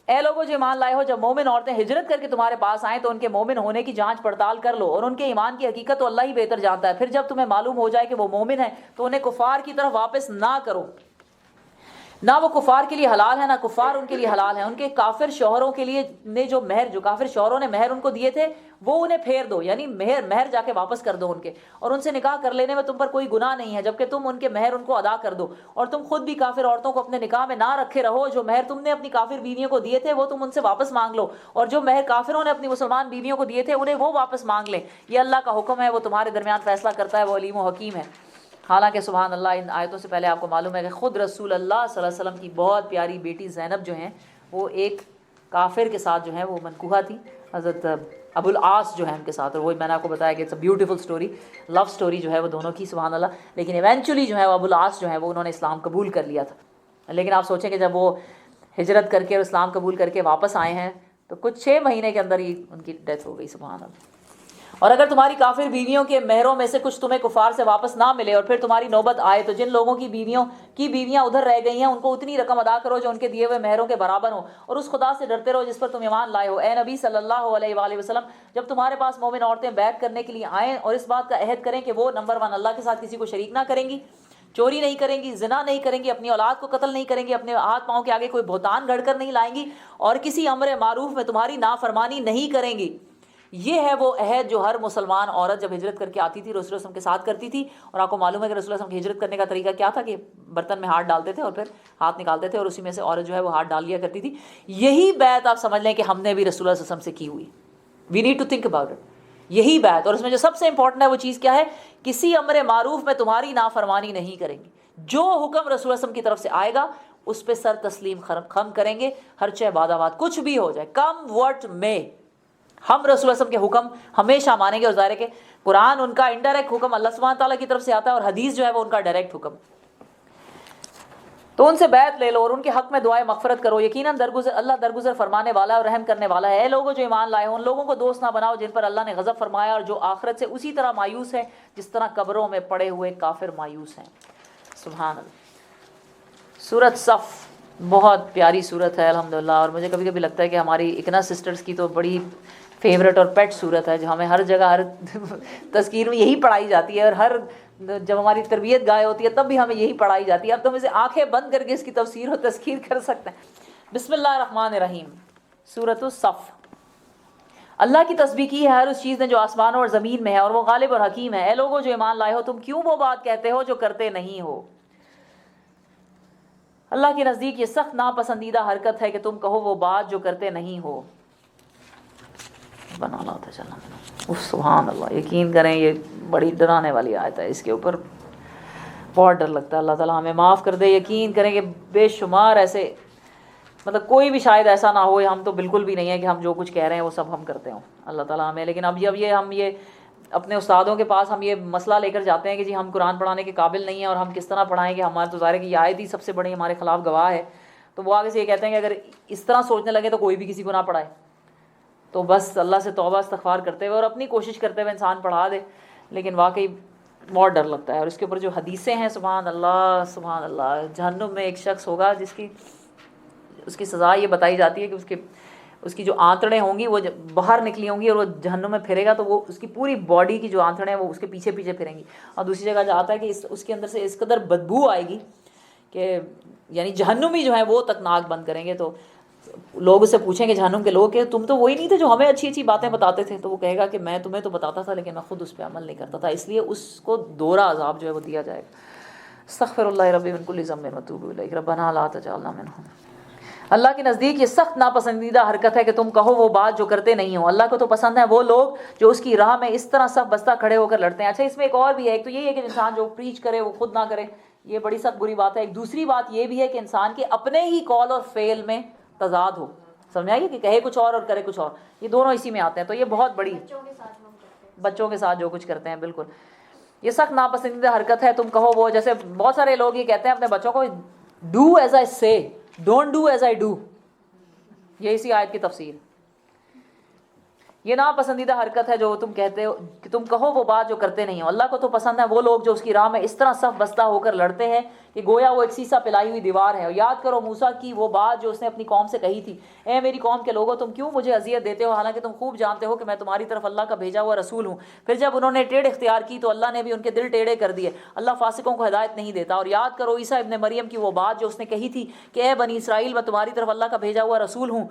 اے لوگوں جو ایمان لائے ہو، جب مومن عورتیں ہجرت کر کے تمہارے پاس آئیں تو ان کے مومن ہونے کی جانچ پڑتال کر لو، اور ان کے ایمان کی حقیقت تو اللہ ہی بہتر جانتا ہے۔ پھر جب تمہیں معلوم ہو جائے کہ وہ مومن ہیں تو انہیں کفار کی طرف واپس نہ کرو، نہ وہ کفار کے لیے حلال ہے نہ کفار ان کے لیے حلال ہیں۔ ان کے کافر شوہروں کے لیے نے جو مہر، جو کافر شوہروں نے مہر ان کو دیے تھے وہ انہیں پھیر دو، یعنی مہر جا کے واپس کر دو ان کے، اور ان سے نکاح کر لینے میں تم پر کوئی گناہ نہیں ہے جبکہ تم ان کے مہر ان کو ادا کر دو، اور تم خود بھی کافر عورتوں کو اپنے نکاح میں نہ رکھے رہو، جو مہر تم نے اپنی کافر بیویوں کو دیے تھے وہ تم ان سے واپس مانگ لو، اور جو مہر کافروں نے اپنی مسلمان بیویوں کو دیے تھے انہیں وہ واپس مانگ لیں۔ یہ اللہ کا حکم ہے، وہ تمہارے درمیان فیصلہ کرتا ہے، وہ علیم و حکیم ہے۔ حالانکہ سبحان اللہ ان آیتوں سے پہلے آپ کو معلوم ہے کہ خود رسول اللہ صلی اللہ علیہ وسلم کی بہت پیاری بیٹی زینب جو ہیں وہ ایک کافر کے ساتھ جو ہیں وہ منکوحہ تھی، حضرت ابو العاص جو ہے ان کے ساتھ، اور وہی میں نے آپ کو بتایا کہ it's a beautiful story, love story جو ہے وہ دونوں کی سبحان اللہ۔ لیکن ایونچولی جو ہے وہ ابو العاص جو ہے وہ انہوں نے اسلام قبول کر لیا تھا، لیکن آپ سوچیں کہ جب وہ ہجرت کر کے اور اسلام قبول کر کے واپس آئے ہیں تو کچھ 6 مہینے کے اندر ہی ان کی ڈیتھ ہو گئی سبحان اللہ۔ اور اگر تمہاری کافر بیویوں کے مہروں میں سے کچھ تمہیں کفار سے واپس نہ ملے اور پھر تمہاری نوبت آئے تو جن لوگوں کی بیویاں ادھر رہ گئی ہیں ان کو اتنی رقم ادا کرو جو ان کے دیے ہوئے مہروں کے برابر ہو، اور اس خدا سے ڈرتے رہو جس پر تم ایمان لائے ہو۔ اے نبی صلی اللہ علیہ وآلہ وسلم، جب تمہارے پاس مومن عورتیں بیعت کرنے کے لیے آئیں اور اس بات کا عہد کریں کہ وہ نمبر 1 اللہ کے ساتھ کسی کو شریک نہ کریں گی، چوری نہیں کریں گی، زنا نہیں کریں گی، اپنی اولاد کو قتل نہیں کریں گی، اپنے ہاتھ پاؤں کے آگے کوئی بہتان گھڑ کر نہیں لائیں گی، اور کسی امر معروف میں تمہاری نافرمانی نہیں کریں گی، یہ ہے وہ عہد جو ہر مسلمان عورت جب ہجرت کر کے آتی تھی رسول اللہ صلی اللہ علیہ وسلم کے ساتھ کرتی تھی. اور آپ کو معلوم ہے کہ رسول اللہ صلی اللہ علیہ وسلم کی ہجرت کرنے کا طریقہ کیا تھا کہ برتن میں ہاتھ ڈالتے تھے اور پھر ہاتھ نکالتے تھے اور اسی میں سے عورت جو ہے وہ ہاتھ ڈال لیا کرتی تھی. یہی بیعت آپ سمجھ لیں کہ ہم نے بھی رسول اللہ صلی اللہ علیہ وسلم سے کی ہوئی. We need to think about it. یہی بیعت. اور اس میں جو سب سے امپورٹنٹ ہے وہ چیز کیا ہے؟ کسی امر معروف میں تمہاری نافرمانی نہیں کریں گے. جو حکم رسول اللہ صلی اللہ علیہ وسلم کی طرف سے آئے گا اس پہ سر تسلیم خم کریں گے، ہر چہ باد آباد، کچھ بھی ہو جائے، کم وٹ میں. ہم رسول اللہ صلی اللہ علیہ وسلم کے حکم ہمیشہ مانیں گے. اور ظاہر ہے کہ قرآن ان کا انڈائریکٹ حکم اللہ سبحانہ تعالیٰ کی طرف سے آتا ہے اور حدیث جو ہے وہ ان کا ڈائریکٹ حکم. تو ان سے بیعت لے لو اور ان کے حق میں دعائے مغفرت کرو. یقیناً اللہ درگزر فرمانے والا اور رحم کرنے والا ہے. اے لوگوں جو ایمان لائے ہو، ان لوگوں کو دوست نہ بناؤ جن پر اللہ نے غضب فرمایا اور جو آخرت سے اسی طرح مایوس ہے جس طرح قبروں میں پڑے ہوئے کافر مایوس ہیں. سبحان اللہ. سورۃ صف بہت پیاری صورت ہے الحمدللہ. اور مجھے کبھی کبھی لگتا ہے کہ ہماری اکنا سسٹرز کی تو بڑی فیوریٹ اور پیٹ صورت ہے، جو ہمیں ہر جگہ ہر تذکیر میں یہی پڑھائی جاتی ہے. اور ہر جب ہماری تربیت گائے ہوتی ہے تب بھی ہمیں یہی پڑھائی جاتی ہے. اب تو ہم اسے آنکھیں بند کر کے اس کی تفسیر اور تذکیر کر سکتے ہیں. بسم اللہ الرحمن الرحیم. سورۃ الصف. اللہ کی تسبیح کی ہے ہر اس چیز نے جو آسمانوں اور زمین میں ہے، اور وہ غالب اور حکیم ہے. اے لوگوں جو ایمان لائے ہو، تم کیوں وہ بات کہتے ہو جو کرتے نہیں ہو؟ اللہ کے نزدیک یہ سخت ناپسندیدہ حرکت ہے کہ تم کہو وہ بات جو کرتے نہیں ہو. بنا لا تھا چلا. سبحان اللہ. یقین کریں یہ بڑی ڈرانے والی آیت ہے. اس کے اوپر بہت ڈر لگتا ہے. اللہ تعالیٰ ہمیں معاف کر دے. یقین کریں کہ بے شمار ایسے، مطلب کوئی بھی شاید ایسا نہ ہو، ہم تو بالکل بھی نہیں ہے کہ ہم جو کچھ کہہ رہے ہیں وہ سب ہم کرتے ہوں. اللہ تعالیٰ ہمیں. لیکن اب ہم یہ اپنے استادوں کے پاس ہم یہ مسئلہ لے کر جاتے ہیں کہ جی ہم قرآن پڑھانے کے قابل نہیں ہیں اور ہم کس طرح پڑھائیں گے. ہمارے تو ظاہر ہے کہ یہ آیت ہی سب سے بڑی ہمارے خلاف گواہ ہے. تو وہ آگے سے یہ کہتے ہیں کہ اگر اس طرح سوچنے لگے تو کوئی بھی کسی کو نہ پڑھائے. تو بس اللہ سے توبہ استغفار کرتے ہوئے اور اپنی کوشش کرتے ہوئے انسان پڑھا دے. لیکن واقعی بہت ڈر لگتا ہے. اور اس کے اوپر جو حدیثیں ہیں، سبحان اللہ سبحان اللہ. جہنم میں ایک شخص ہوگا جس کی اس کی سزا یہ بتائی جاتی ہے کہ اس کی جو آنتڑیں ہوں گی وہ باہر نکلی ہوں گی اور وہ جہنم میں پھرے گا تو وہ اس کی پوری باڈی کی جو آنتڑیں ہیں وہ اس کے پیچھے پیچھے پھریں گی. اور دوسری جگہ جو آتا ہے کہ اس کے اندر سے اس قدر بدبو آئے گی کہ یعنی جہنمی جو ہیں وہ تک ناک بند کریں گے. تو لوگ اسے پوچھیں گے جہنم کے لوگ کہ تم تو وہی نہیں تھے جو ہمیں اچھی اچھی باتیں بتاتے تھے. تو وہ کہے گا کہ میں تمہیں تو بتاتا تھا لیکن میں خود اس پہ عمل نہیں کرتا تھا، اس لیے اس کو دوہرا عذاب جو ہے وہ دیا جائے گا. استغفر اللہ ربی من کل ذنب واتوب الیہ ربنا لا تجعلنا منهم. اللہ کے نزدیک یہ سخت ناپسندیدہ حرکت ہے کہ تم کہو وہ بات جو کرتے نہیں ہو. اللہ کو تو پسند ہے وہ لوگ جو اس کی راہ میں اس طرح صف بستہ کھڑے ہو کر لڑتے ہیں. اچھا اس میں ایک اور بھی ہے. ایک تو یہ ہے کہ انسان جو پریچ کرے وہ خود نہ کرے، یہ بڑی سخت بری بات ہے. ایک دوسری بات یہ بھی ہے کہ انسان کے اپنے ہی قول اور فعل میں تضاد ہو. سمجھائیے کہ کہے کچھ اور کرے کچھ اور، یہ دونوں اسی میں آتے ہیں. تو یہ بہت بڑی بچوں کے ساتھ جو کچھ کرتے ہیں، بالکل یہ سخت ناپسندیدہ حرکت ہے. تم کہو وہ، جیسے بہت سارے لوگ یہ کہتے ہیں اپنے بچوں کو ڈو ایز آئی سے، don't do as I do. یہ اسی آیت کی تفسیر. یہ ناپسندیدہ حرکت ہے جو تم کہتے ہو کہ تم کہو وہ بات جو کرتے نہیں ہو. اللہ کو تو پسند ہے وہ لوگ جو اس کی راہ میں اس طرح صف بستہ ہو کر لڑتے ہیں کہ گویا وہ ایک سیسا پلائی ہوئی دیوار ہے. اور یاد کرو موسیٰ کی وہ بات جو اس نے اپنی قوم سے کہی تھی، اے میری قوم کے لوگوں تم کیوں مجھے اذیت دیتے ہو حالانکہ تم خوب جانتے ہو کہ میں تمہاری طرف اللہ کا بھیجا ہوا رسول ہوں. پھر جب انہوں نے ٹیڑھ اختیار کی تو اللہ نے بھی ان کے دل ٹیڑھے کر دیے. اللہ فاسقوں کو ہدایت نہیں دیتا. اور یاد کرو عیسیٰ ابن مریم کی وہ بات جو اس نے کہی تھی کہ اے بنی اسرائیل میں تمہاری طرف اللہ کا بھیجا ہوا رسول ہوں،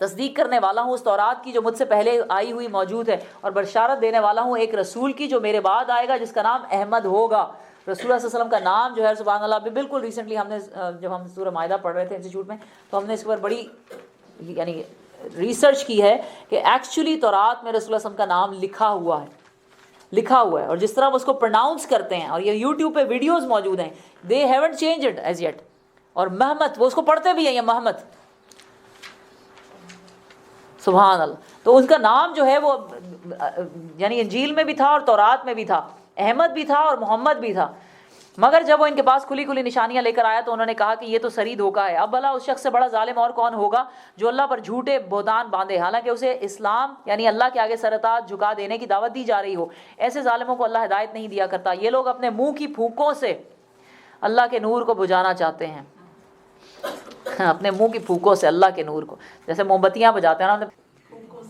تصدیق کرنے والا ہوں اس تورات کی جو مجھ سے پہلے آئی ہوئی موجود ہے، اور بشارت دینے والا ہوں ایک رسول کی جو میرے بعد آئے گا جس کا نام احمد ہوگا. رسول اللہ صلی اللہ علیہ وسلم کا نام جو ہے سبحان اللہ بالکل ریسنٹلی ہم نے جب ہم سورہ مائدہ پڑھ رہے تھے انسٹیٹیوٹ میں تو ہم نے اس پر بڑی یعنی ریسرچ کی ہے کہ ایکچولی تورات میں رسول اللہ صلی اللہ علیہ وسلم کا نام لکھا ہوا ہے اور جس طرح وہ اس کو پروناؤنس کرتے ہیں. اور یہ یوٹیوب پہ ویڈیوز موجود ہیں. They haven't changed as yet. اور محمد وہ اس کو پڑھتے بھی ہیں یہ محمد سبحان اللہ. تو ان کا نام جو ہے وہ یعنی انجیل میں بھی تھا اور تورات میں بھی تھا، احمد بھی تھا اور محمد بھی تھا. مگر جب وہ ان کے پاس کھلی کھلی نشانیاں لے کر آیا تو انہوں نے کہا کہ یہ تو سری دھوکہ ہے. اب بھلا اس شخص سے بڑا ظالم اور کون ہوگا جو اللہ پر جھوٹے بہتان باندھے حالانکہ اسے اسلام یعنی اللہ کے آگے سر تاج جھکا دینے کی دعوت دی جا رہی ہو. ایسے ظالموں کو اللہ ہدایت نہیں دیا کرتا. یہ لوگ اپنے منہ کی پھونکوں سے اللہ کے نور کو بجھانا چاہتے ہیں. اپنے منہ کی پھونکوں سے اللہ کے نور کو، جیسے موم بتیاں بجاتے ہیں نا،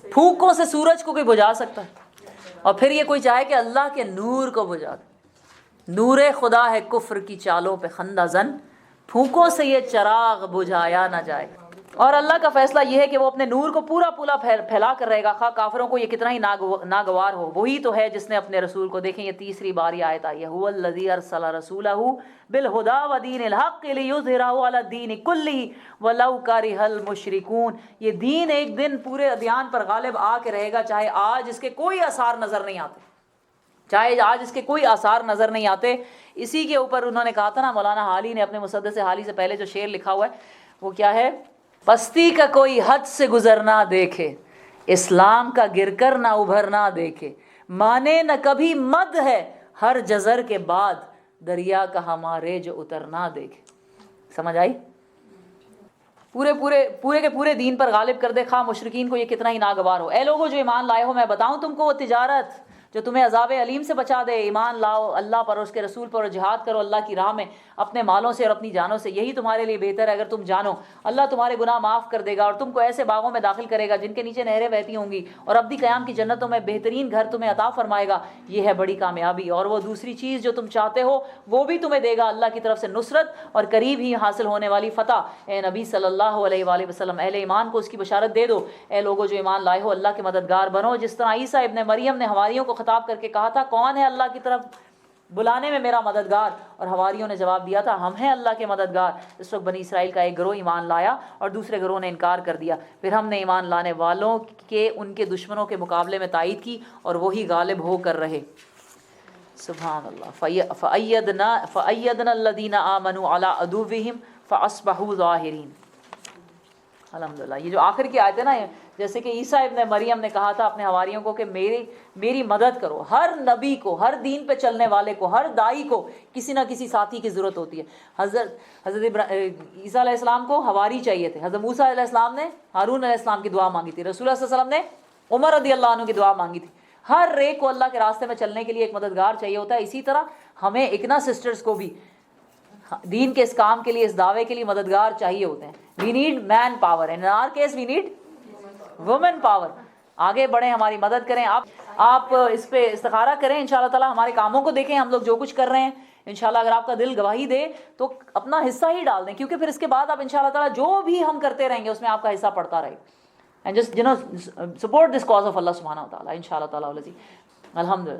پھونکوں سے سورج کو کوئی بجھا سکتا ہے اور پھر یہ کوئی چاہے کہ اللہ کے نور کو بجھا دے. نور خدا ہے کفر کی چالوں پہ خندہ زن، پھونکوں سے یہ چراغ بجھایا نہ جائے. اور اللہ کا فیصلہ یہ ہے کہ وہ اپنے نور کو پورا پورا پھیلا کر رہے گا، خواہ کافروں کو یہ کتنا ہی ناگوار ہو۔ وہی تو ہے جس نے اپنے رسول کو، دیکھیں یہ تیسری بار یہ آیت آئی ہے، هو الذی ارسل رسولہ بالہدی ودین الحق لیظہرہ علی الدین کلہ ولو کرہ المشرکون۔ یہ دین ایک دن پورے ادیان پر غالب آ کے رہے گا، چاہے آج اس کے کوئی آثار نظر نہیں آتے، چاہے آج اس کے کوئی آثار نظر نہیں آتے۔ اسی کے اوپر انہوں نے کہا تھا نا، مولانا حالی نے اپنے مسدس حالی سے پہلے جو شعر لکھا ہوا ہے وہ کیا ہے؟ پستی کا کوئی حد سے گزرنا دیکھے، اسلام کا گر کر نہ ابھرنا دیکھے، مانے نہ کبھی مد ہے ہر جزر کے بعد، دریا کا ہمارے جو اترنا دیکھے۔ سمجھ آئی؟ پورے کے پورے دین پر غالب کر دے، خواہ مشرکین کو یہ کتنا ہی ناگوار ہو۔ اے لوگوں جو ایمان لائے ہو، میں بتاؤں تم کو وہ تجارت جو تمہیں عذاب علیم سے بچا دے۔ ایمان لاؤ اللہ پر اور اس کے رسول پر، اور جہاد کرو اللہ کی راہ میں اپنے مالوں سے اور اپنی جانوں سے، یہی تمہارے لیے بہتر ہے اگر تم جانو۔ اللہ تمہارے گناہ معاف کر دے گا اور تم کو ایسے باغوں میں داخل کرے گا جن کے نیچے نہریں بہتی ہوں گی، اور ابدی قیام کی جنتوں میں بہترین گھر تمہیں عطا فرمائے گا۔ یہ ہے بڑی کامیابی، اور وہ دوسری چیز جو تم چاہتے ہو وہ بھی تمہیں دے گا، اللہ کی طرف سے نصرت اور قریب ہی حاصل ہونے والی فتح۔ اے نبی صلی اللہ علیہ وآلہ وسلم، اہل ایمان کو اس کی بشارت دے دو۔ اے لوگوں جو ایمان لائے ہو، اللہ کے مددگار بنو، جس طرح عیسیٰ ابن مریم نے حواریوں کو خطاب کر کے کہا تھا، کون ہے اللہ کی طرف بلانے میں میرا مددگار؟ اور حواریوں نے جواب دیا تھا، ہم ہیں اللہ کے مددگار۔ اس وقت بنی اسرائیل کا ایک گروہ ایمان لایا اور دوسرے گروہ نے انکار کر دیا، پھر ہم نے ایمان لانے والوں کے ان کے دشمنوں کے مقابلے میں تائید کی، اور وہی غالب ہو کر رہے۔ سبحان اللہ۔ فَأَيَّدْنَا الَّذِينَ آمَنُوا عَلَىٰ عَدُوِّهِمْ فَأَصْبَحُوا ظَاهِرِينَ۔ الحمدللہ۔ یہ جو آخر کی آیت ہے نا، جیسے کہ عیسیٰ ابن مریم نے کہا تھا اپنے حواریوں کو کہ میری مدد کرو۔ ہر نبی کو، ہر دین پہ چلنے والے کو، ہر دائی کو کسی نہ کسی ساتھی کی ضرورت ہوتی ہے۔ حضرت عیسیٰ علیہ السلام کو حواری چاہیے تھے، حضرت موسیٰ علیہ السلام نے ہارون علیہ السلام کی دعا مانگی تھی، رسول اللہ صلی اللہ علیہ وسلم نے عمر رضی اللہ عنہ کی دعا مانگی تھی۔ ہر ایک کو اللہ کے راستے میں چلنے کے لیے ایک مددگار چاہیے ہوتا ہے۔ اسی طرح ہمیں اکنا سسٹرز کو بھی دین کے اس کام کے لیے، اس دعوے کے لیے مددگار چاہیے ہوتے ہیں۔ We need manpower, in our case we need woman power. آگے بڑھیں، ہماری مدد کریں۔ آپ اس پہ استخارہ کریں، انشاءاللہ تعالی ہمارے کاموں کو دیکھیں، ہم لوگ جو کچھ کر رہے ہیں انشاءاللہ اگر آپ کا دل گواہی دے تو اپنا حصہ ہی ڈال دیں، کیونکہ پھر اس کے بعد آپ انشاءاللہ تعالی جو بھی ہم کرتے رہیں گے اس میں آپ کا حصہ پڑتا رہے گا۔ And just support this cause of Allah سبحانہ وتعالی انشاءاللہ تعالی۔ الحمدللہ۔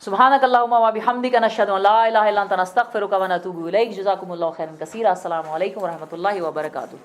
سبحانک اللہم و بحمدک، نشہد ان لا الہ الا انت، نستغفرک و نتوب الیک۔ جزاکم اللہ خیرا کثیرا۔ السلام علیکم و رحمۃ اللہ وبرکاتہ۔